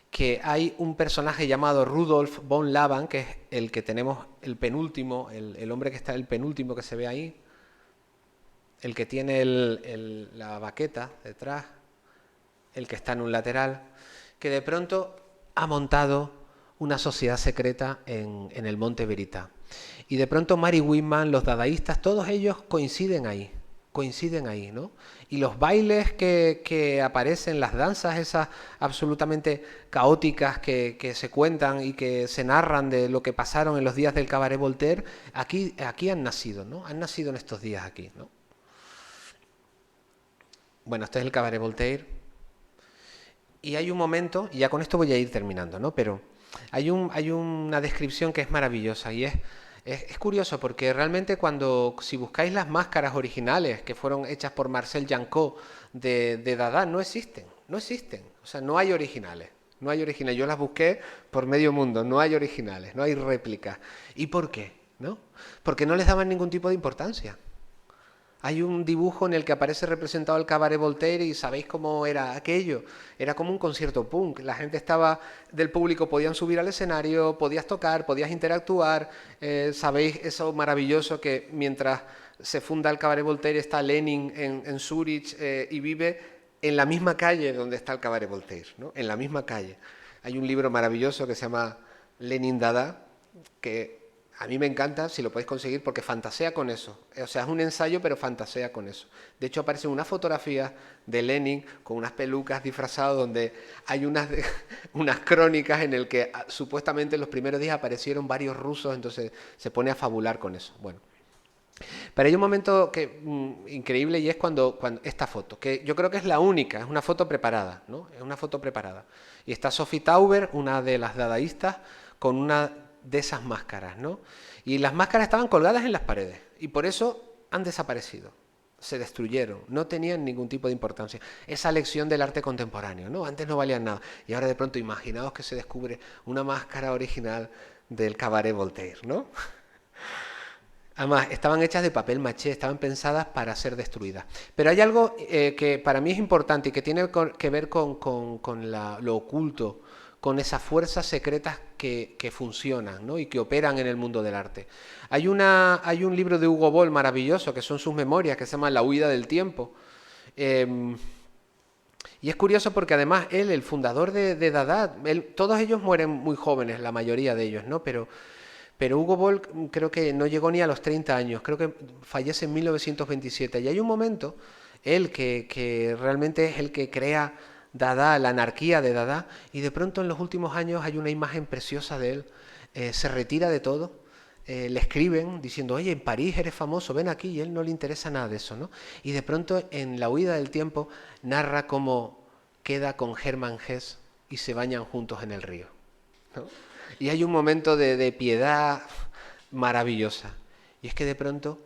Speaker 1: Que hay un personaje llamado Rudolf von Laban, que es el que tenemos el penúltimo, el hombre que está el penúltimo que se ve ahí, el que tiene la baqueta detrás, el que está en un lateral, que de pronto ha montado una sociedad secreta en el Monte Verita. Y de pronto Mary Whitman, los dadaístas, todos ellos coinciden ahí, ¿no? Y los bailes que aparecen, las danzas esas absolutamente caóticas que se cuentan y que se narran de lo que pasaron en los días del Cabaret Voltaire, aquí han nacido, ¿no? Han nacido en estos días aquí, ¿no? Bueno, este es el Cabaret Voltaire. Y hay un momento, y ya con esto voy a ir terminando, ¿no? Pero hay una descripción que es maravillosa y es curioso porque realmente si buscáis las máscaras originales que fueron hechas por Marcel Janco de Dada, no existen. O sea, no hay originales. No hay originales. Yo las busqué por medio mundo. No hay originales, no hay réplicas. ¿Y por qué? ¿No? Porque no les daban ningún tipo de importancia. Hay un dibujo en el que aparece representado el Cabaret Voltaire y ¿sabéis cómo era aquello? Era como un concierto punk. La gente del público, podían subir al escenario, podías tocar, podías interactuar. ¿Sabéis eso maravilloso que mientras se funda el Cabaret Voltaire está Lenin en Zúrich y vive en la misma calle donde está el Cabaret Voltaire, ¿no? En la misma calle. Hay un libro maravilloso que se llama Lenin Dada, que a mí me encanta, si lo podéis conseguir, porque fantasea con eso. O sea, es un ensayo, pero fantasea con eso. De hecho, aparecen unas fotografías de Lenin con unas pelucas disfrazadas, donde hay unas crónicas en el que supuestamente en los primeros días aparecieron varios rusos, entonces se pone a fabular con eso. Bueno, pero hay un momento increíble y es cuando esta foto, que yo creo que es la única, es una foto preparada, ¿no? Es una foto preparada. Y está Sophie Tauber, una de las dadaístas, con una de esas máscaras, ¿no? Y las máscaras estaban colgadas en las paredes y por eso han desaparecido, se destruyeron, no tenían ningún tipo de importancia. Esa lección del arte contemporáneo, ¿no? Antes no valían nada y ahora de pronto imaginaos que se descubre una máscara original del Cabaret Voltaire, ¿no? Además, estaban hechas de papel maché, estaban pensadas para ser destruidas. Pero hay algo que para mí es importante y que tiene que ver con lo oculto, con esas fuerzas secretas que funcionan, ¿no? Y que operan en el mundo del arte. Hay un libro de Hugo Boll maravilloso, que son sus memorias, que se llama La huida del tiempo. Y es curioso porque además él, el fundador de Dada, todos ellos mueren muy jóvenes, la mayoría de ellos, ¿no? Pero Hugo Boll creo que no llegó ni a los 30 años, creo que fallece en 1927. Y hay un momento, él que realmente es el que crea Dada, la anarquía de Dada, y de pronto en los últimos años hay una imagen preciosa de él, se retira de todo, le escriben diciendo, oye, en París eres famoso, ven aquí, y a él no le interesa nada de eso, ¿no? Y de pronto en La huida del tiempo narra cómo queda con Hermann Hesse y se bañan juntos en el río, ¿no? Y hay un momento de piedad maravillosa. Y es que de pronto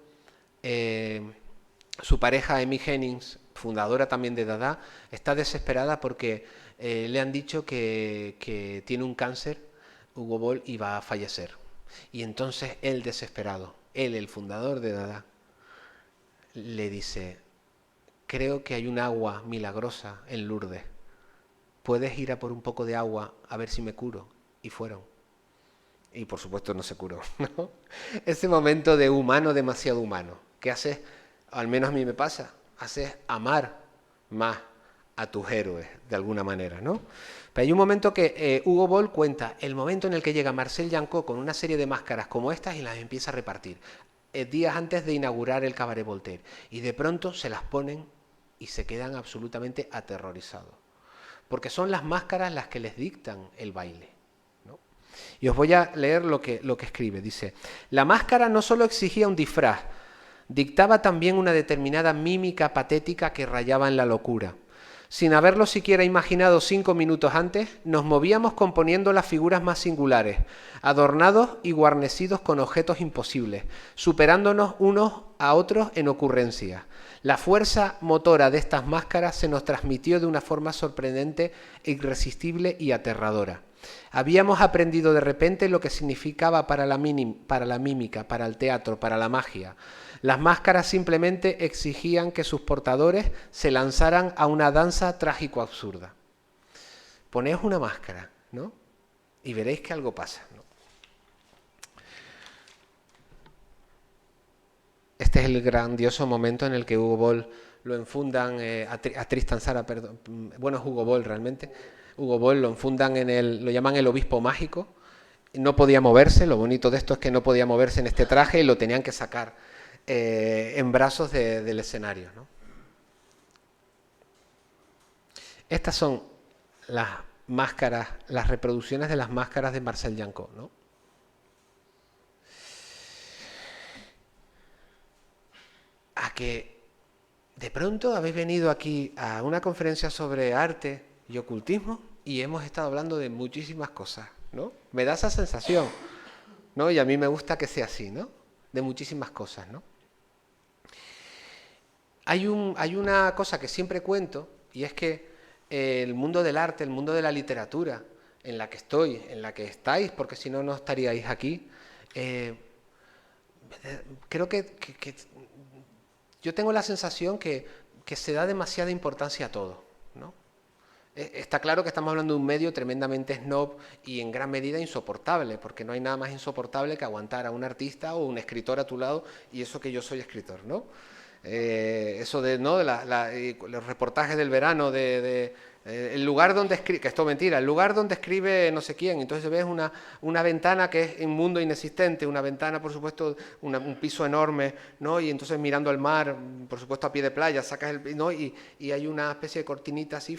Speaker 1: su pareja, Amy Hennings, fundadora también de Dada, está desesperada porque le han dicho que tiene un cáncer, Hugo Boll, y va a fallecer. Y entonces él, desesperado, él, el fundador de Dada, le dice, creo que hay un agua milagrosa en Lourdes. ¿Puedes ir a por un poco de agua a ver si me curo? Y fueron. Y por supuesto no se curó, ¿no? Ese momento de humano, demasiado humano, que haces, al menos a mí me pasa, haces amar más a tus héroes, de alguna manera, ¿no? Pero hay un momento que Hugo Boll cuenta, el momento en el que llega Marcel Janco con una serie de máscaras como estas y las empieza a repartir, días antes de inaugurar el Cabaret Voltaire, y de pronto se las ponen y se quedan absolutamente aterrorizados, porque son las máscaras las que les dictan el baile. Y os voy a leer lo que escribe. Dice, la máscara no solo exigía un disfraz, dictaba también una determinada mímica patética que rayaba en la locura. Sin haberlo siquiera imaginado 5 minutos antes, nos movíamos componiendo las figuras más singulares, adornados y guarnecidos con objetos imposibles, superándonos unos a otros en ocurrencias. La fuerza motora de estas máscaras se nos transmitió de una forma sorprendente, irresistible y aterradora. Habíamos aprendido de repente lo que significaba para la mímica, para el teatro, para la magia. Las máscaras simplemente exigían que sus portadores se lanzaran a una danza trágico-absurda. Poneos una máscara, ¿no? Y veréis que algo pasa, ¿no? Este es el grandioso momento en el que Hugo Boll lo enfundan, a Tristan Tzara, perdón, bueno, es Hugo Boll realmente. Hugo Boll lo enfundan lo llaman el obispo mágico. No podía moverse, lo bonito de esto es que no podía moverse en este traje y lo tenían que sacar en brazos del escenario, ¿no? Estas son las máscaras, las reproducciones de las máscaras de Marcel Janco, ¿no? A que de pronto habéis venido aquí a una conferencia sobre arte y ocultismo y hemos estado hablando de muchísimas cosas, ¿no? Me da esa sensación, ¿no? Y a mí me gusta que sea así, ¿no? De muchísimas cosas, ¿no? Hay una cosa que siempre cuento y es que el mundo del arte, el mundo de la literatura, en la que estoy, en la que estáis, porque si no, no estaríais aquí, eh, creo que yo tengo la sensación que se da demasiada importancia a todo, ¿no? Está claro que estamos hablando de un medio tremendamente snob y en gran medida insoportable, porque no hay nada más insoportable que aguantar a un artista o un escritor a tu lado y eso que yo soy escritor, ¿no? Eso de, ¿no? Los reportajes del verano, el lugar donde escribe, que esto es mentira, el lugar donde escribe no sé quién, entonces ves una ventana que es un mundo inexistente, una ventana, por supuesto, un piso enorme, ¿no? Y entonces mirando al mar, por supuesto a pie de playa, sacas ¿no? Y hay una especie de cortinita así,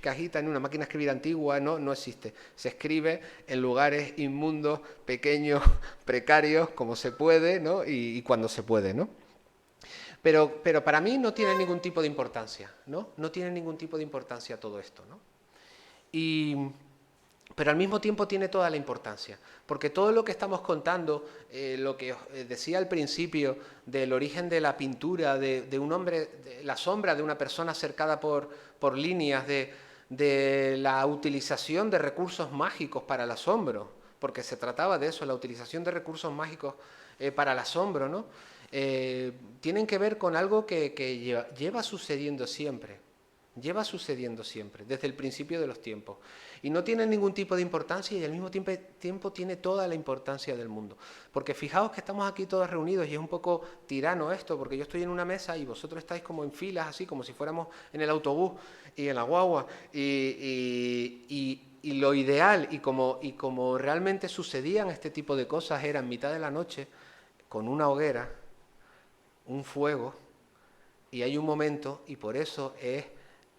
Speaker 1: que agita en una máquina de escribir antigua, ¿no? No existe. Se escribe en lugares inmundos, pequeños, precarios, como se puede, ¿no? Y cuando se puede, ¿no? Pero para mí no tiene ningún tipo de importancia, ¿no? No tiene ningún tipo de importancia todo esto, ¿no? Y, pero al mismo tiempo tiene toda la importancia, porque todo lo que estamos contando, lo que os decía al principio del origen de la pintura, de un hombre, de la sombra de una persona cercada por líneas, de la utilización de recursos mágicos para el asombro, porque se trataba de eso, la utilización de recursos mágicos para el asombro, ¿no? Tienen que ver con algo que lleva sucediendo siempre. Lleva sucediendo siempre, desde el principio de los tiempos. Y no tiene ningún tipo de importancia y al mismo tiempo tiene toda la importancia del mundo. Porque fijaos que estamos aquí todos reunidos y es un poco tirano esto, porque yo estoy en una mesa y vosotros estáis como en filas, así como si fuéramos en el autobús y en la guagua. Y lo ideal y como realmente sucedían este tipo de cosas era en mitad de la noche, con una hoguera, un fuego, y hay un momento, y por eso es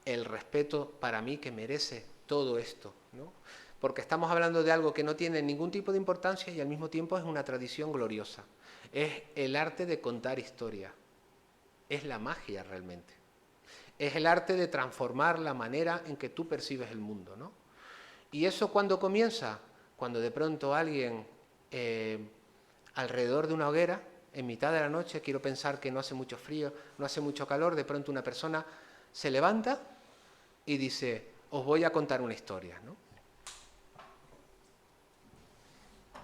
Speaker 1: el respeto para mí que merece todo esto, ¿no? Porque estamos hablando de algo que no tiene ningún tipo de importancia y al mismo tiempo es una tradición gloriosa. Es el arte de contar historia. Es la magia realmente. Es el arte de transformar la manera en que tú percibes el mundo, ¿no? Y eso cuando comienza, cuando de pronto alguien alrededor de una hoguera, en mitad de la noche, quiero pensar que no hace mucho frío, no hace mucho calor, de pronto una persona se levanta y dice, os voy a contar una historia, ¿no?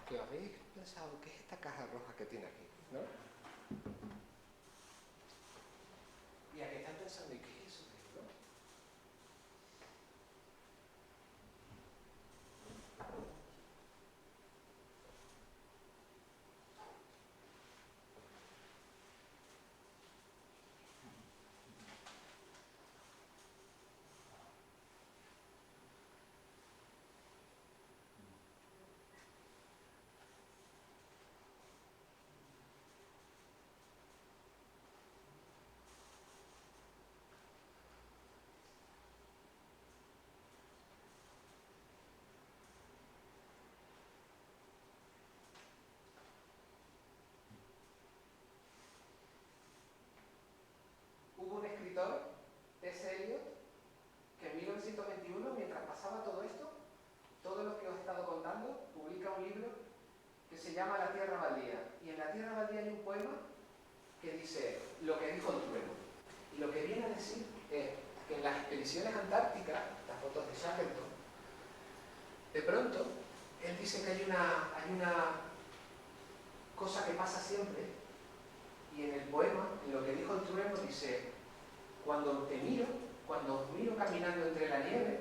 Speaker 1: ¿Qué habéis pensado? ¿Qué es esta caja roja que tiene aquí? ¿No? Y aquí están pensando, ¿y qué es eso? ¿No? Hubo un escritor, T.S. Eliot, que en 1921, mientras pasaba todo esto, todo lo que os he estado contando, publica un libro que se llama La Tierra Baldía. Y en La Tierra Baldía hay un poema que dice lo que dijo el trueno. Y lo que viene a decir es que en las expediciones antárticas, las fotos de Shackleton, de pronto, él dice que hay una cosa que pasa siempre, y en el poema, en lo que dijo el trueno, dice, cuando te miro, cuando os miro caminando entre la nieve,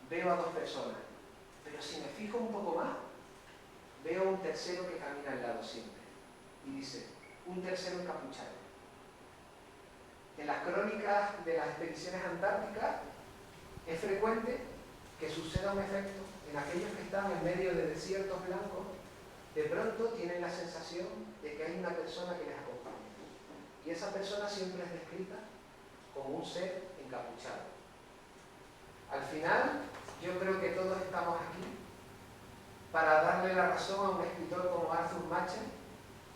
Speaker 1: veo a dos personas, pero si me fijo un poco más, veo a un tercero que camina al lado siempre. Y dice, un tercero encapuchado. En las crónicas de las expediciones antárticas es frecuente que suceda un efecto en aquellos que están en medio de desiertos blancos, de pronto tienen la sensación de que hay una persona que les acompaña. Y esa persona siempre es descrita como un ser encapuchado. Al final, yo creo que todos estamos aquí para darle la razón a un escritor como Arthur Machen,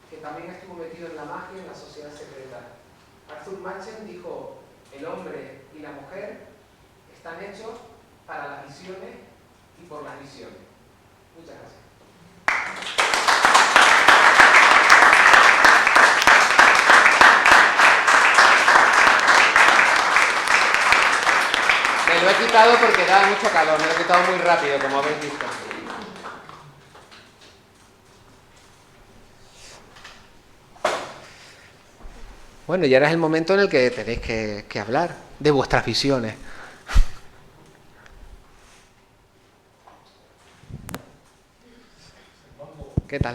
Speaker 1: que también estuvo metido en la magia y en la sociedad secreta. Arthur Machen dijo: el hombre y la mujer están hechos para las visiones y por las visiones. Muchas gracias. Me lo he quitado porque daba mucho calor, me lo he quitado muy rápido, como habéis visto. Bueno, y ahora es el momento en el que tenéis que hablar de vuestras visiones. ¿Qué tal?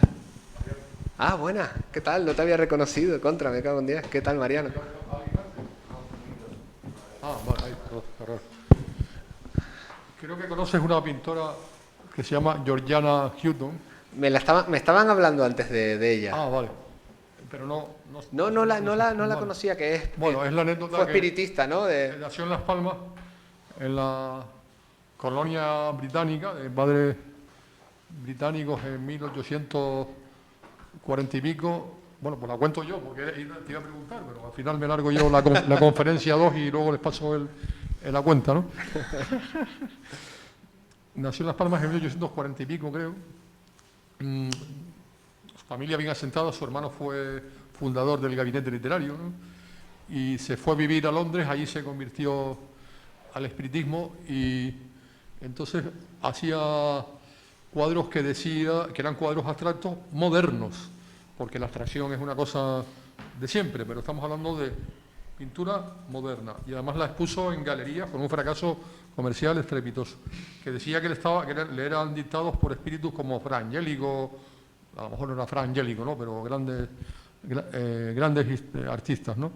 Speaker 1: Ah, buena. ¿Qué tal? No te había reconocido. Contra, me cago en 10. ¿Qué tal, Mariano?
Speaker 2: Ah, vale, ahí, perdón. Creo que conoces una pintora que se llama Georgiana Houghton.
Speaker 1: Me estaban hablando antes de ella.
Speaker 2: Ah, vale. Pero
Speaker 1: No la conocía, que es...
Speaker 2: Bueno, es la anécdota
Speaker 1: fue
Speaker 2: que
Speaker 1: espiritista, ¿no?
Speaker 2: nació en Las Palmas, en la colonia británica, de padres británicos en 1840 y pico. Bueno, pues la cuento yo, porque te iba a preguntar, pero al final me largo yo la conferencia 2 y luego les paso la cuenta, ¿no? Nació en Las Palmas en 1840 y pico, creo. Su familia bien asentada, su hermano fue fundador del gabinete literario, ¿no? Y se fue a vivir a Londres, allí se convirtió al espiritismo y entonces hacía cuadros que decía que eran cuadros abstractos modernos, porque la abstracción es una cosa de siempre, pero estamos hablando de pintura moderna, y además la expuso en galerías con un fracaso comercial estrepitoso, que decía que le eran dictados por espíritus como Fra Angelico, a lo mejor no era Fra Angelico, ¿no? Pero grandes artistas, ¿no?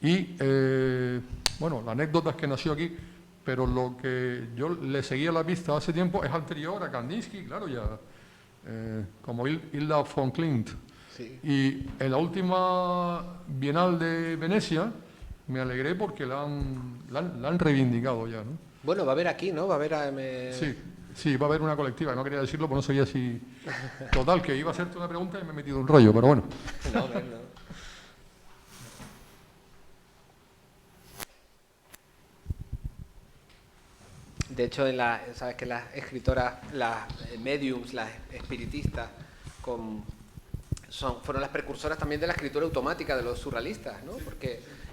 Speaker 2: Y bueno, la anécdota es que nació aquí, pero lo que yo le seguía la pista hace tiempo es anterior a Kandinsky, claro, ya, como Hilda von Klint. Sí. Y en la última Bienal de Venecia me alegré porque la han reivindicado ya, ¿no?
Speaker 1: Bueno, va a haber aquí, ¿no? Va a haber...
Speaker 2: Sí, va a haber una colectiva, no quería decirlo, pero no sabía si... Total, que iba a hacerte una pregunta y me he metido un rollo, pero bueno. No. De hecho, sabes que las escritoras, las mediums, las espiritistas, fueron las precursoras también de la escritura automática de los surrealistas, ¿no?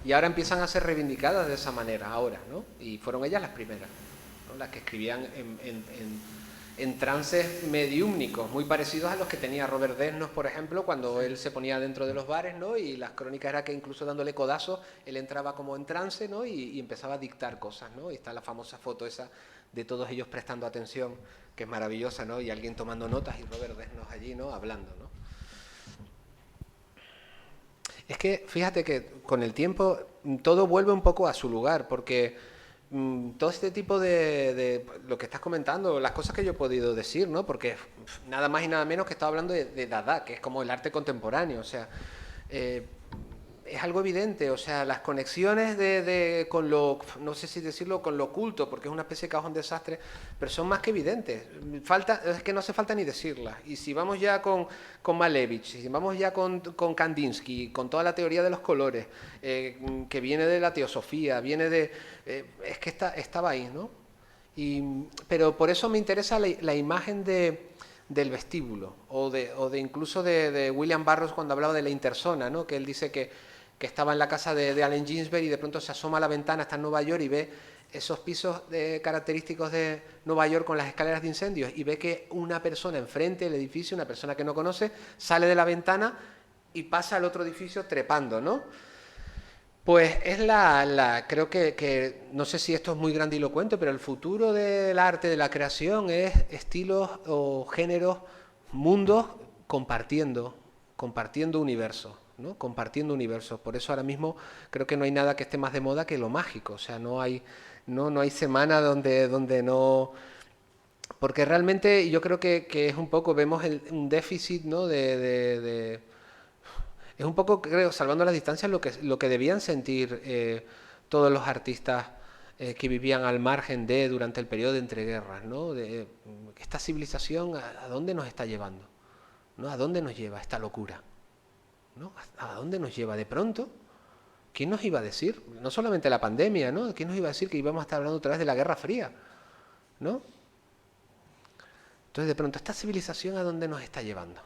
Speaker 2: Y ahora empiezan a ser reivindicadas de esa manera, ahora, ¿no? Y fueron ellas las primeras, ¿no? Las que escribían en trances mediúmnicos, muy parecidos a los que tenía Robert Desnos, por ejemplo, cuando él se ponía dentro de los bares, ¿no? Y las crónicas era que incluso dándole codazos, él entraba como en trance, ¿no? Y empezaba a dictar cosas, ¿no? Y está la famosa foto esa de todos ellos prestando atención, que es maravillosa, ¿no? Y alguien tomando notas y Robert Desnos allí, ¿no? Hablando, ¿no? Es que, fíjate que con el tiempo todo vuelve un poco a su lugar, porque todo este tipo de lo que estás comentando, las cosas que yo he podido decir, ¿no? Porque nada más y nada menos que estaba hablando de Dada, que es como el arte contemporáneo, o sea, es algo evidente, o sea, las conexiones con lo, no sé si decirlo, con lo oculto, porque es una especie de cajón desastre, pero son más que evidentes. Es que no hace falta ni decirlas. Y si vamos ya con Malevich, si vamos ya con Kandinsky, con toda la teoría de los colores, que viene de la teosofía, viene de... es que estaba ahí, ¿no? Pero por eso me interesa la imagen del vestíbulo, o incluso de William Burroughs cuando hablaba de la intersona, ¿no? Que él dice que estaba en la casa de Allen Ginsberg y de pronto se asoma a la ventana, está en Nueva York y ve esos pisos característicos de Nueva York con las escaleras de incendios y ve que una persona enfrente del edificio, una persona que no conoce, sale de la ventana y pasa al otro edificio trepando, ¿no? Pues es creo que, no sé si esto es muy grandilocuente, pero el futuro del arte, de la creación, es estilos o géneros, mundos compartiendo universos. ¿no? Compartiendo universos. Por eso ahora mismo creo que no hay nada que esté más de moda que lo mágico. O sea, no hay semana donde no... Porque realmente yo creo que es un poco, vemos un déficit, ¿no? Es un poco, creo, salvando las distancias, lo que debían sentir todos los artistas que vivían al margen durante el periodo de entreguerras, ¿no? Esta civilización, ¿a dónde nos está llevando? ¿No? ¿A dónde nos lleva esta locura? ¿No? ¿A dónde nos lleva? De pronto, ¿quién nos iba a decir? No solamente la pandemia, ¿no? ¿Quién nos iba a decir que íbamos a estar hablando otra vez de la Guerra Fría? ¿No? Entonces, de pronto, ¿esta civilización a dónde nos está llevando?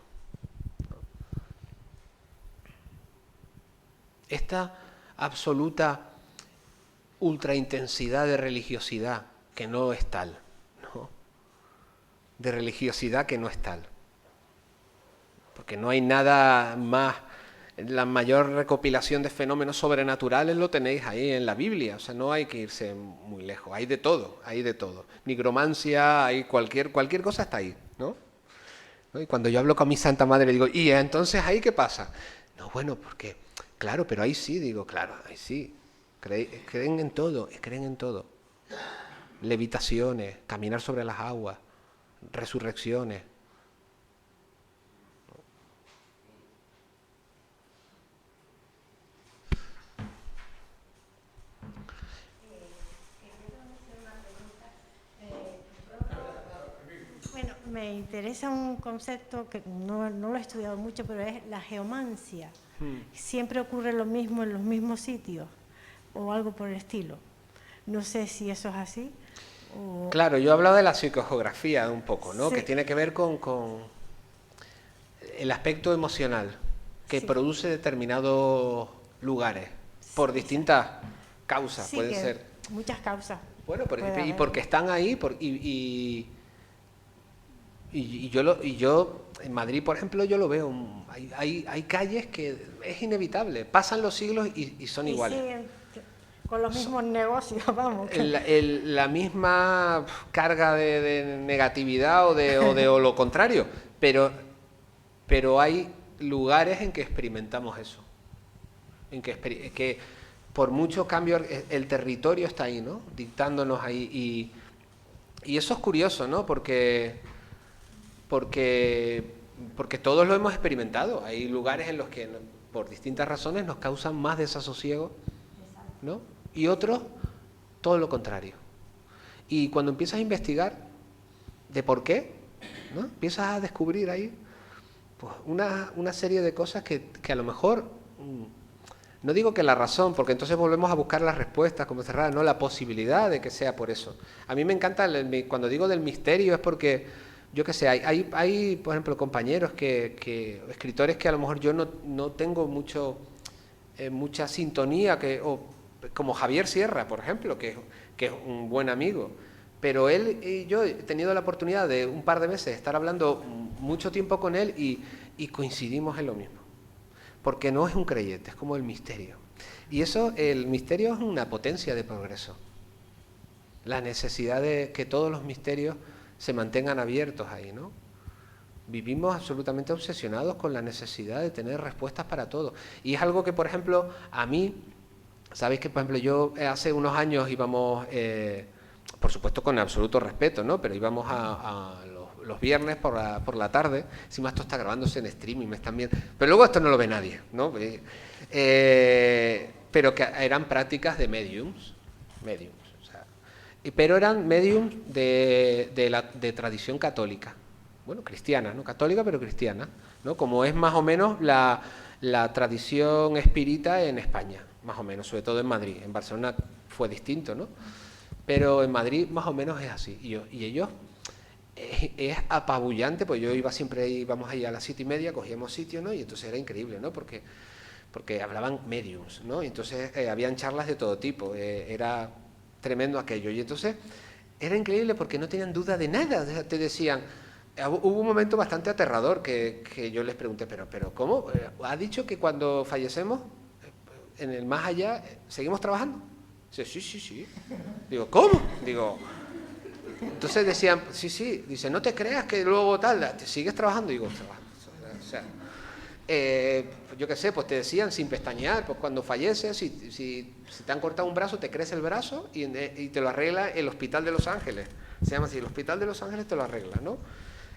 Speaker 2: Esta absoluta ultraintensidad de religiosidad que no es tal, ¿no? De religiosidad que no es tal. Porque no hay nada más, la mayor recopilación de fenómenos sobrenaturales lo tenéis ahí en la Biblia, o sea, no hay que irse muy lejos, hay de todo, hay de todo. Nigromancia, hay cualquier cosa está ahí, ¿no? Y cuando yo hablo con mi Santa Madre le digo, ¿y entonces ahí qué pasa? No, bueno, porque, claro, pero ahí sí, digo, claro, ahí sí. Creen en todo, creen en todo. Levitaciones, caminar sobre las aguas, resurrecciones.
Speaker 3: Bueno, me interesa un concepto que no lo he estudiado mucho, pero es la geomancia. Siempre ocurre lo mismo en los mismos sitios o algo por el estilo. No sé si eso es así.
Speaker 2: Claro, yo he hablado de la psicogeografía un poco, ¿no?
Speaker 3: Sí.
Speaker 2: Que tiene que ver con el aspecto emocional que
Speaker 3: Sí.
Speaker 2: produce determinados lugares por distintas causas,
Speaker 3: Sí,
Speaker 2: pueden
Speaker 3: que
Speaker 2: ser.
Speaker 3: muchas causas.
Speaker 2: Bueno,
Speaker 3: puede
Speaker 2: y
Speaker 3: haber.
Speaker 2: porque están ahí, y yo en Madrid, por ejemplo, yo lo veo. Hay calles que es inevitable, pasan los siglos y son iguales.
Speaker 3: Siguen con los mismos negocios, vamos.
Speaker 2: La misma carga de negatividad o de lo contrario, pero hay lugares en que experimentamos eso, que por mucho cambio el territorio está ahí, ¿no? Dictándonos ahí y eso es curioso, ¿no? Porque todos lo hemos experimentado. Hay lugares en los que por distintas razones nos causan más desasosiego, ¿no? Y otros todo lo contrario. Y cuando empiezas a investigar de por qué, ¿no? Empiezas a descubrir ahí pues, una serie de cosas que a lo mejor, no digo que la razón, porque entonces volvemos a buscar las respuestas como cerradas, no la posibilidad de que sea por eso. A mí me encanta, cuando digo del misterio es porque, yo qué sé, hay por ejemplo, compañeros escritores que a lo mejor yo no tengo mucha sintonía, como Javier Sierra, por ejemplo, que es un buen amigo. Pero él y yo he tenido la oportunidad de un par de veces estar hablando mucho tiempo con él y coincidimos en lo mismo. Porque no es un creyente, es como el misterio. Y el misterio es una potencia de progreso. La necesidad de que todos los misterios se mantengan abiertos ahí, ¿no? Vivimos absolutamente obsesionados con la necesidad de tener respuestas para todo. Y es algo que, por ejemplo, a mí, sabéis que, por ejemplo, yo hace unos años íbamos, por supuesto con absoluto respeto, ¿no? Pero íbamos a los viernes por la tarde, encima esto está grabándose en streaming, me están viendo, pero luego esto no lo ve nadie, ¿no? Pero que eran prácticas de mediums, o sea, pero eran mediums de tradición católica, bueno, cristiana, ¿no? Católica pero cristiana, ¿no? Como es más o menos la tradición espírita en España, más o menos, sobre todo en Madrid. En Barcelona fue distinto, ¿no? Pero en Madrid más o menos es así. Y ellos, es apabullante, pues yo íbamos ahí a las 7:30, cogíamos sitio, ¿no? Y entonces era increíble, ¿no? Porque hablaban mediums, ¿no? Y entonces habían charlas de todo tipo, era tremendo aquello. Y entonces era increíble porque no tenían duda de nada, te decían... Hubo un momento bastante aterrador que yo les pregunté, pero ¿cómo? ¿Ha dicho que cuando fallecemos, en el más allá, seguimos trabajando? Dice, sí. Digo, ¿cómo? Digo, entonces decían, sí, dice, no te creas que luego tal, te sigues trabajando. Digo, trabajando. O sea,
Speaker 1: yo qué sé, pues te decían sin pestañear, pues cuando falleces, si te han cortado un brazo, te crece el brazo y te lo arregla el Hospital de Los Ángeles. Se llama así, el Hospital de Los Ángeles te lo arregla, ¿no?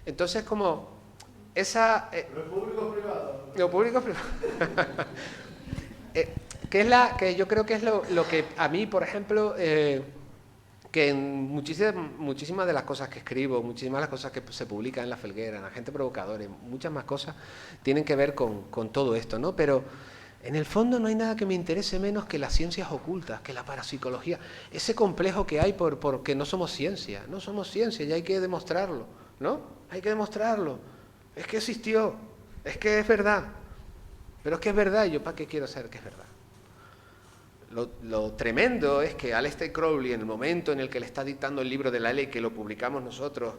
Speaker 1: Entonces, como esa...
Speaker 2: ¿Lo público o privado?
Speaker 1: Lo público o privado. Que yo creo que es lo que a mí, por ejemplo, que en muchísimas de las cosas que escribo, muchísimas de las cosas que se publican en La Felguera, en La Gente Provocadora, y muchas más cosas, tienen que ver con todo esto, ¿no? Pero en el fondo no hay nada que me interese menos que las ciencias ocultas, que la parapsicología, ese complejo que hay porque no somos ciencia y hay que demostrarlo, ¿no? Hay que demostrarlo. Es que existió, es que es verdad, pero es que es verdad y yo ¿para qué quiero saber que es verdad? Lo tremendo es que Aleister Crowley, en el momento en el que le está dictando el libro de la ley, que lo publicamos nosotros,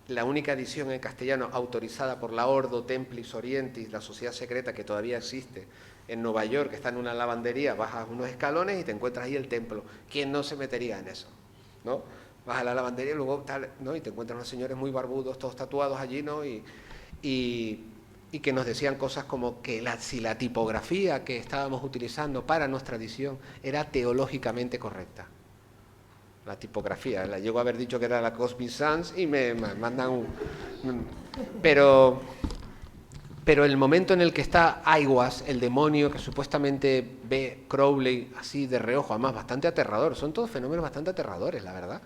Speaker 1: la única edición en castellano autorizada por la Ordo Templis Orientis, la sociedad secreta que todavía existe en Nueva York, que está en una lavandería, bajas unos escalones y te encuentras ahí el templo. ¿Quién no se metería en eso? ¿No? Vas a la lavandería y luego tal, ¿no? Y te encuentras unos señores muy barbudos, todos tatuados allí, ¿no? Y que nos decían cosas como que si la tipografía que estábamos utilizando para nuestra edición era teológicamente correcta. La tipografía, la llego a haber dicho que era la Cosmic Sans y me mandan Pero el momento en el que está Aiwass, el demonio que supuestamente ve Crowley así de reojo, además bastante aterrador, son todos fenómenos bastante aterradores, la verdad.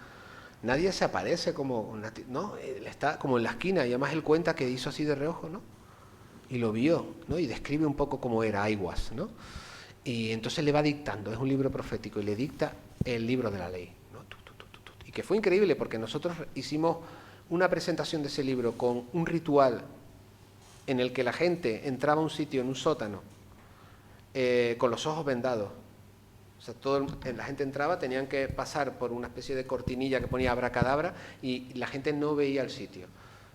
Speaker 1: Nadie se aparece como, ¿no? Él está como en la esquina y además él cuenta que hizo así de reojo, ¿no? Y lo vio, ¿no? Y describe un poco cómo era Aiwass, ¿no? Y entonces le va dictando, es un libro profético, y le dicta el libro de la ley, ¿no? Y que fue increíble porque nosotros hicimos una presentación de ese libro con un ritual en el que la gente entraba a un sitio, en un sótano, con los ojos vendados. O sea, la gente entraba, tenían que pasar por una especie de cortinilla que ponía abracadabra y la gente no veía el sitio.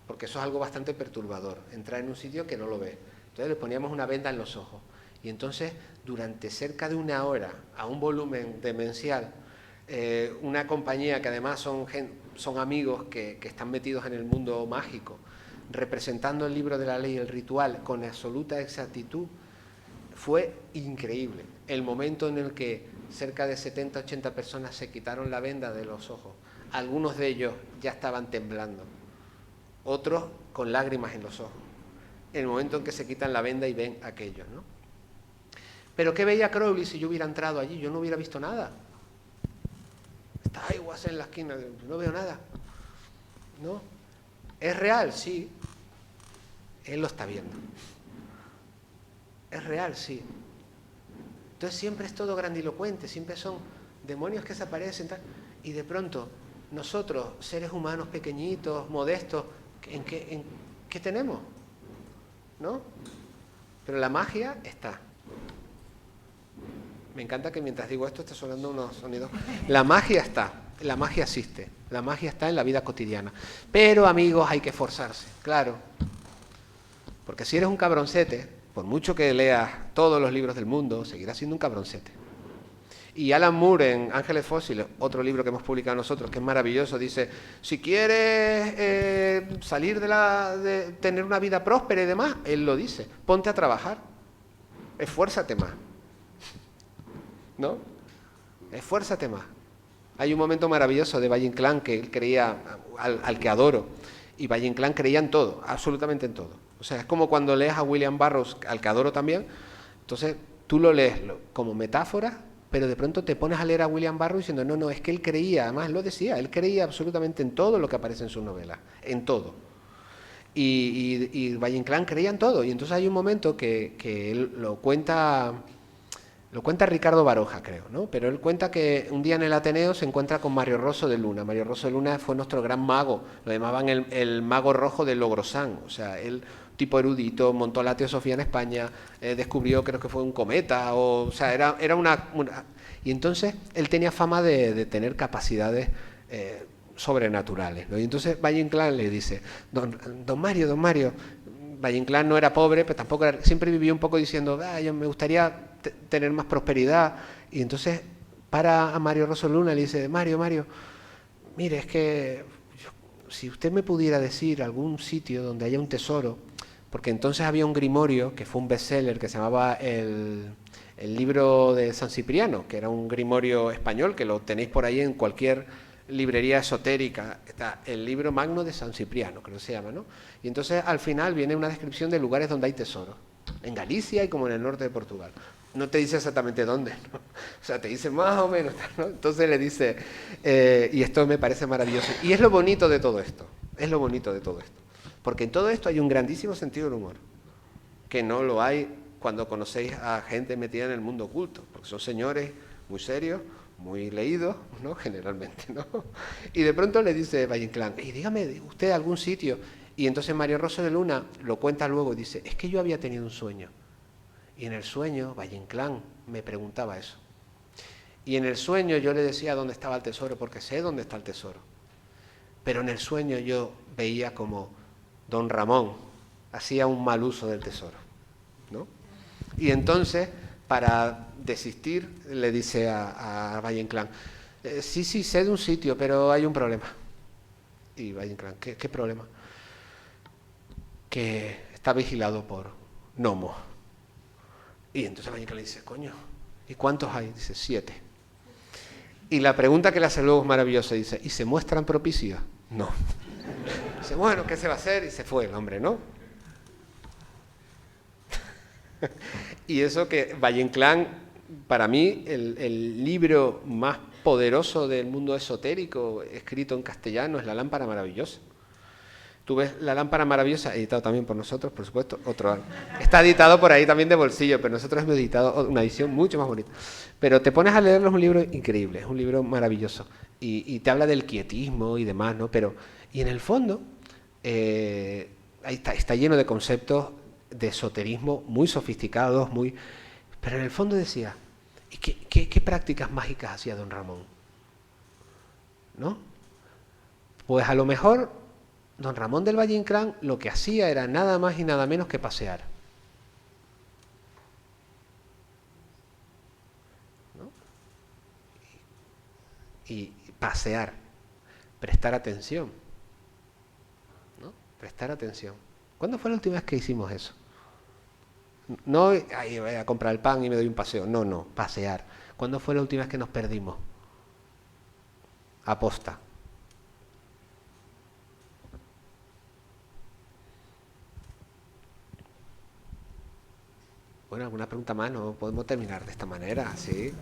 Speaker 1: Porque eso es algo bastante perturbador, entrar en un sitio que no lo ve. Entonces le poníamos una venda en los ojos. Y entonces, durante cerca de una hora, a un volumen demencial, una compañía que además son amigos que están metidos en el mundo mágico, representando el libro de la ley, el ritual, con absoluta exactitud, fue increíble. El momento en el que cerca de 70, 80 personas se quitaron la venda de los ojos, algunos de ellos ya estaban temblando, otros con lágrimas en los ojos, el momento en que se quitan la venda y ven aquello, ¿no? Pero ¿qué veía Crowley si yo hubiera entrado allí? Yo no hubiera visto nada. Está Aiwass en la esquina, no veo nada, ¿no? ¿Es real? Sí. Él lo está viendo. Es real, sí. Entonces siempre es todo grandilocuente, siempre son demonios que se aparecen, tal, y de pronto nosotros, seres humanos pequeñitos, modestos, ¿en qué tenemos? ¿No? Pero la magia está. Me encanta que mientras digo esto está sonando unos sonidos. La magia está, la magia existe, la magia está en la vida cotidiana. Pero, amigos, hay que esforzarse, claro. Porque si eres un cabroncete, por mucho que leas todos los libros del mundo, seguirás siendo un cabroncete. Y Alan Moore, en Ángeles Fósiles, otro libro que hemos publicado nosotros, que es maravilloso, dice, si quieres salir de tener una vida próspera y demás, él lo dice, ponte a trabajar, esfuérzate más, ¿no? Esfuérzate más. Hay un momento maravilloso de Valle Inclán que él creía, al que adoro, y Valle Inclán creía en todo, absolutamente en todo. O sea, es como cuando lees a William Burroughs, al que adoro también, entonces tú lo lees como metáfora, pero de pronto te pones a leer a William Burroughs diciendo, no, es que él creía, además lo decía, él creía absolutamente en todo lo que aparece en sus novelas, en todo. Y Valle Inclán creía en todo, y entonces hay un momento que él lo cuenta Ricardo Baroja, creo, ¿no? Pero él cuenta que un día en el Ateneo se encuentra con Mario Rosso de Luna. Mario Rosso de Luna fue nuestro gran mago, lo llamaban el mago rojo de Logrosán, o sea, él, tipo erudito, montó la teosofía en España, descubrió, creo que fue un cometa, o sea, era una... Y entonces él tenía fama de tener capacidades sobrenaturales, ¿no? Y entonces Valle Inclán le dice, don Mario, Valle Inclán no era pobre, pero tampoco era, siempre vivió un poco diciendo, yo me gustaría tener más prosperidad, y entonces para a Mario Rosso Luna y le dice, Mario, mire, es que si usted me pudiera decir algún sitio donde haya un tesoro, porque entonces había un grimorio que fue un bestseller que se llamaba el libro de San Cipriano, que era un grimorio español, que lo tenéis por ahí en cualquier librería esotérica. Está el libro magno de San Cipriano, creo que se llama, ¿no? Y entonces al final viene una descripción de lugares donde hay tesoros, en Galicia y como en el norte de Portugal. No te dice exactamente dónde, ¿no? O sea, te dice más o menos, ¿no? Entonces le dice, y esto me parece maravilloso. Y es lo bonito de todo esto, es lo bonito de todo esto. Porque en todo esto hay un grandísimo sentido del humor, que no lo hay cuando conocéis a gente metida en el mundo oculto, porque son señores muy serios, muy leídos, ¿no? Generalmente, ¿no? Y de pronto le dice Valle Inclán, y dígame usted algún sitio. Y entonces María Rosa de Luna lo cuenta luego y dice, es que yo había tenido un sueño. Y en el sueño, Valle Inclán me preguntaba eso. Y en el sueño yo le decía dónde estaba el tesoro, porque sé dónde está el tesoro. Pero en el sueño yo veía como don Ramón hacía un mal uso del tesoro, ¿no? Y entonces, para desistir, le dice a Valle Inclán, sí, sé de un sitio, pero hay un problema. Y Valle Inclán, ¿qué problema? Que está vigilado por gnomos. Y entonces Valle Inclán le dice, coño, ¿y cuántos hay? Dice, 7. Y la pregunta que le hace luego es maravillosa, dice, ¿y se muestran propicios? No. Dice, bueno, ¿qué se va a hacer? Y se fue el hombre, ¿no? Y eso que Valle Inclán, para mí, el libro más poderoso del mundo esotérico, escrito en castellano, es La lámpara maravillosa. Tú ves La lámpara maravillosa, editado también por nosotros, por supuesto, está editado por ahí también de bolsillo, pero nosotros hemos editado una edición mucho más bonita. Pero te pones a leerlo, es un libro increíble, es un libro maravilloso. Y te habla del quietismo y demás, ¿no? Y en el fondo, ahí está lleno de conceptos de esoterismo muy sofisticados, pero en el fondo decía, ¿y qué prácticas mágicas hacía don Ramón? ¿No? Pues a lo mejor don Ramón del Valle Inclán lo que hacía era nada más y nada menos que pasear, ¿no? Y pasear, prestar atención, ¿no? Prestar atención. ¿Cuándo fue la última vez que hicimos eso? No, ahí voy a comprar el pan y me doy un paseo. No, pasear. ¿Cuándo fue la última vez que nos perdimos? Aposta. Bueno, ¿alguna pregunta más? No podemos terminar de esta manera, ¿sí?